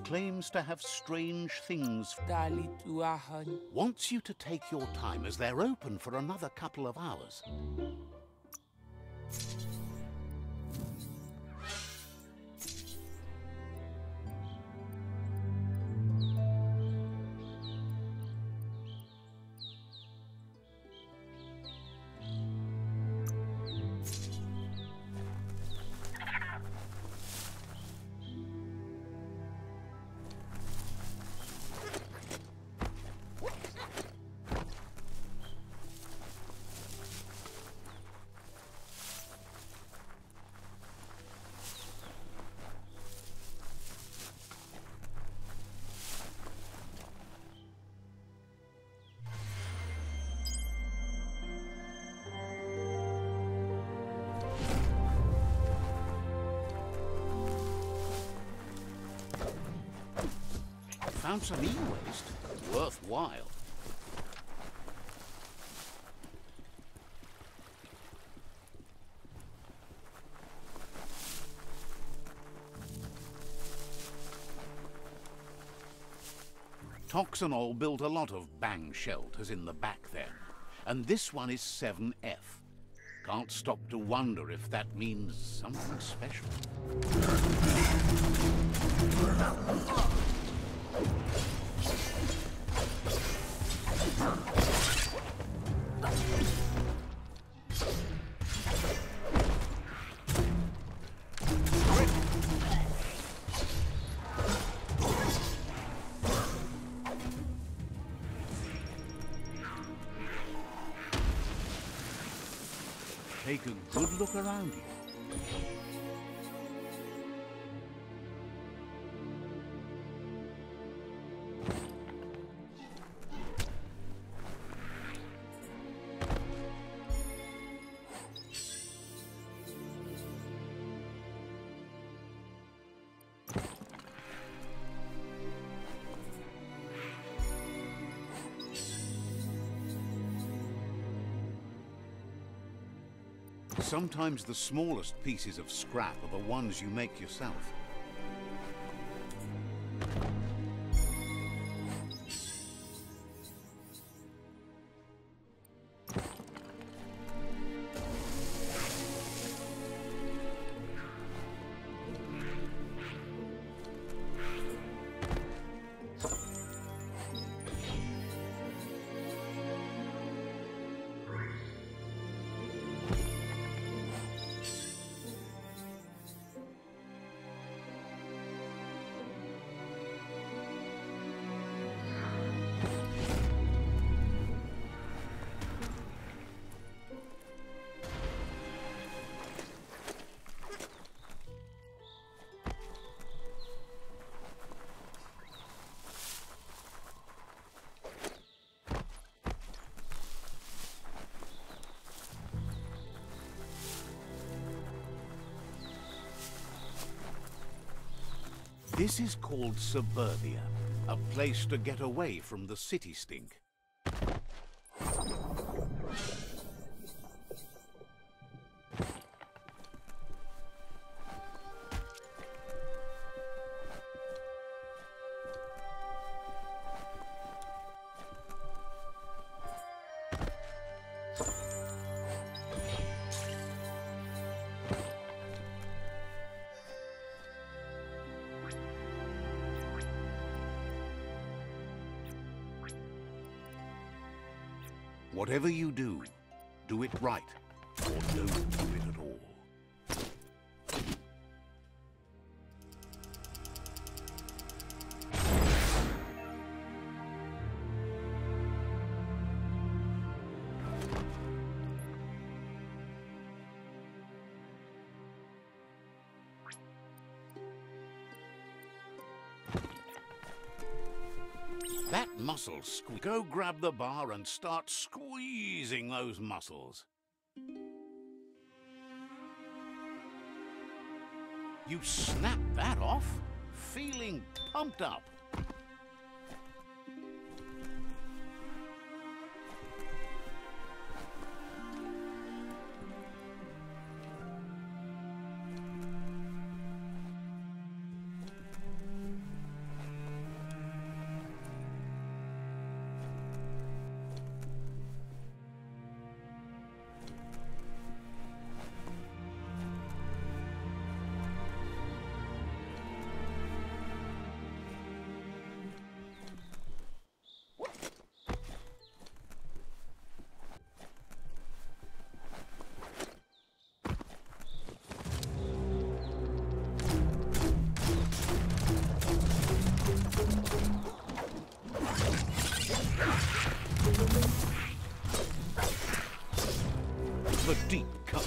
Claims to have strange things. Wants you to take your time as they're open for another couple of hours. Found some e-waste. worthwhile. Toxanol built a lot of bang shelters in the back there, and this one is 7F. Can't stop to wonder if that means something special. Take a good look around you. Sometimes the smallest pieces of scrap are the ones you make yourself. This is called suburbia, a place to get away from the city stink. Whatever you do it right, or don't do it at all. That muscle squeeze. Go grab the bar and start squeezing those muscles. You snap that off, feeling pumped up. The deep cut.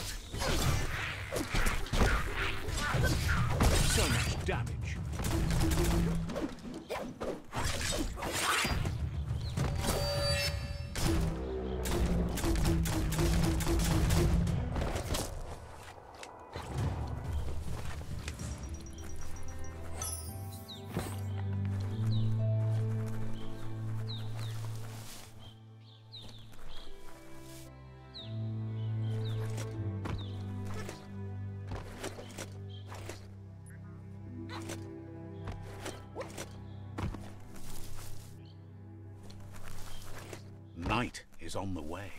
So much damage. Light is on the way.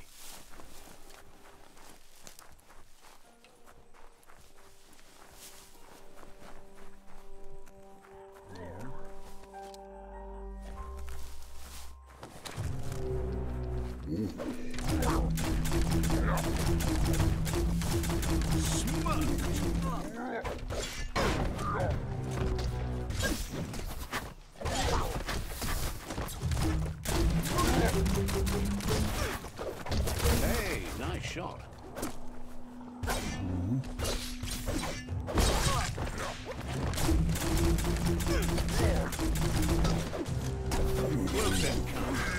Hey, nice shot. Close encounter.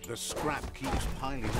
The scrap keeps piling up.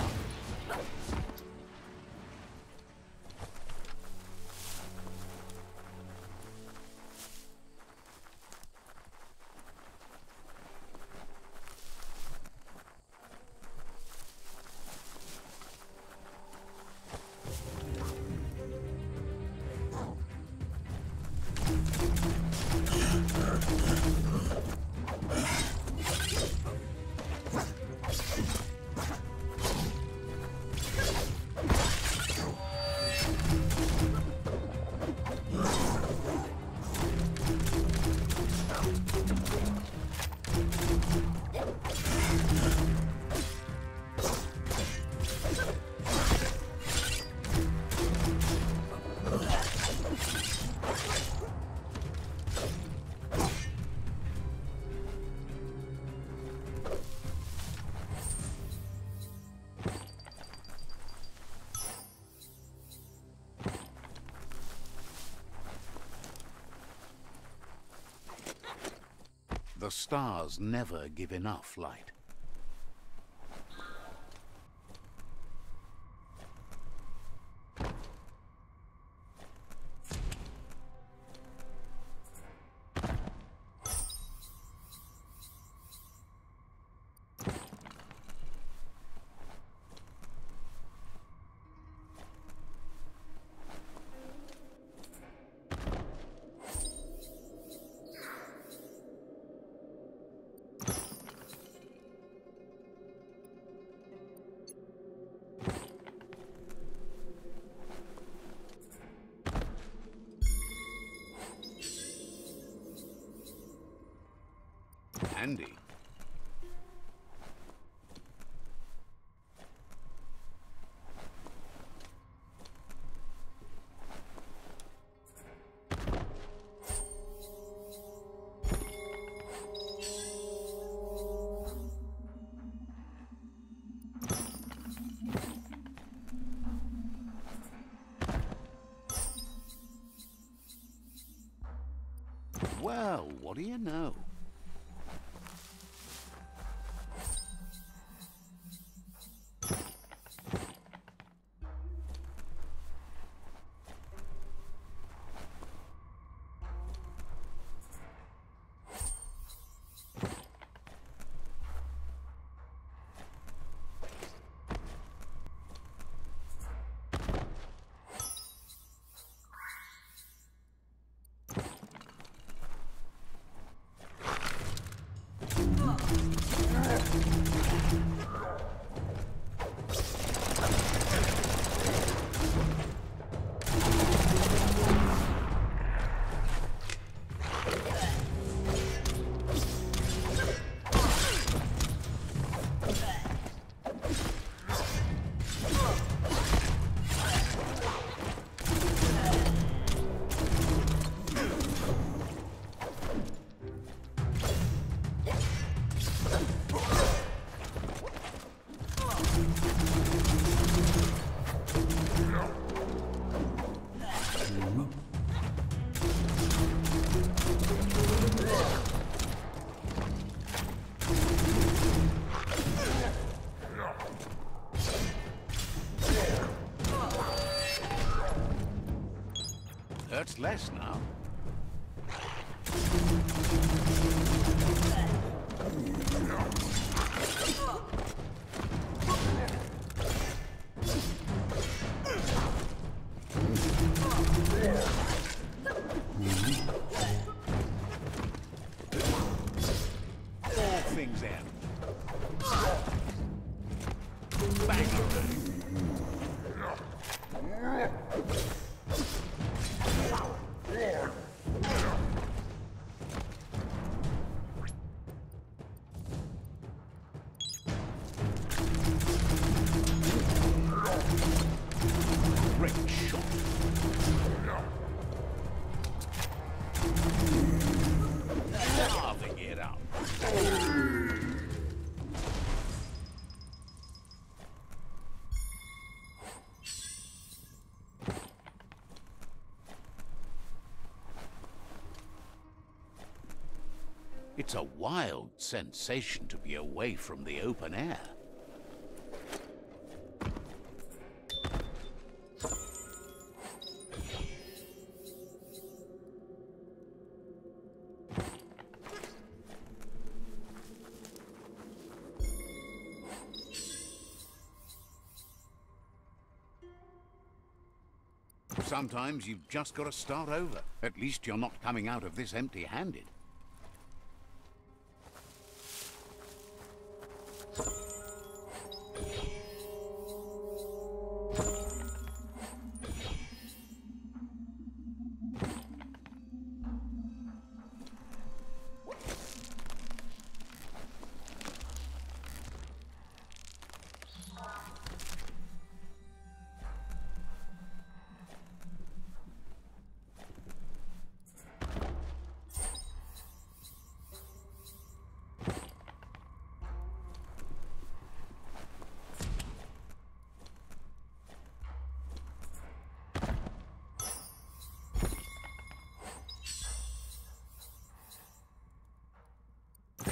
The stars never give enough light. Handy. Well, what do you know? less now. All things end. Bang. Great shot. Carving it up. It's a wild sensation to be away from the open air. Sometimes you've just got to start over. At least you're not coming out of this empty-handed.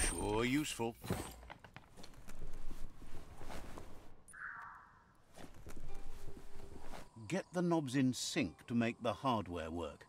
Sure useful. Get the knobs in sync to make the hardware work.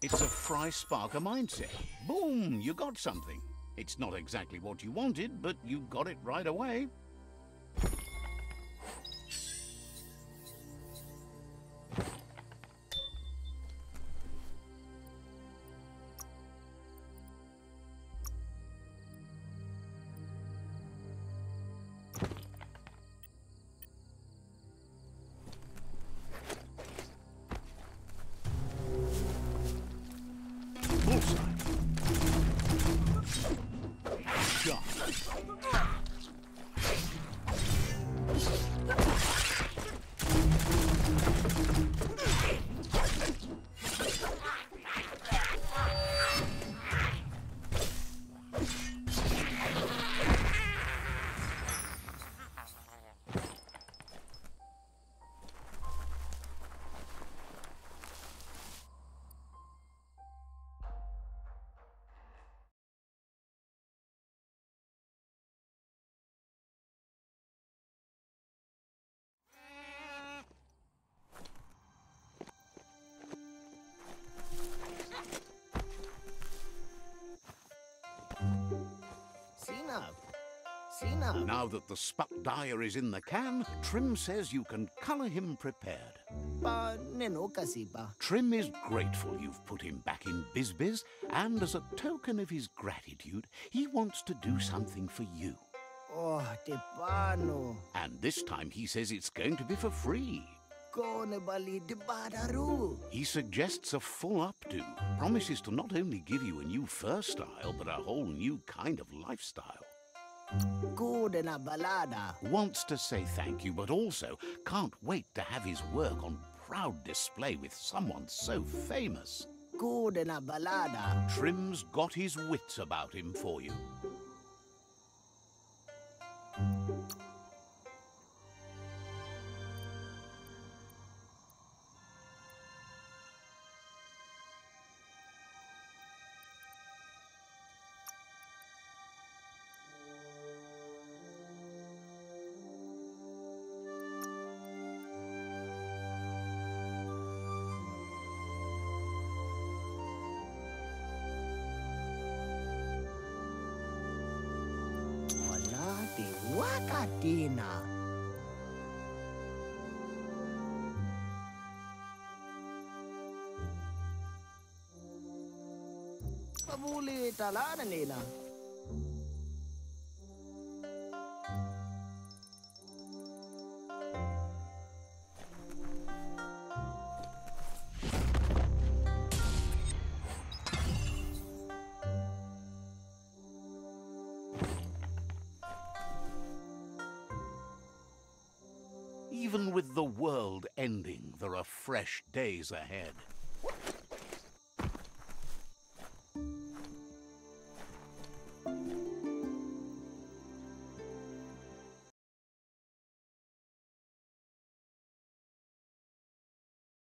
It's a fry sparker mindset. Boom, you got something. It's not exactly what you wanted, but you got it right away. Now that the spuck dyer is in the can, Trim says you can colour him prepared. Trim is grateful you've put him back in Bizbiz, and as a token of his gratitude, he wants to do something for you. Oh, Tepano. And this time he says it's going to be for free. He suggests a full updo, promises to not only give you a new fur style, but a whole new kind of lifestyle. Wants to say thank you, but also can't wait to have his work on proud display with someone so famous. Trim's got his wits about him for you. Tina. Pabuli talana nina. Even with the world ending, there are fresh days ahead.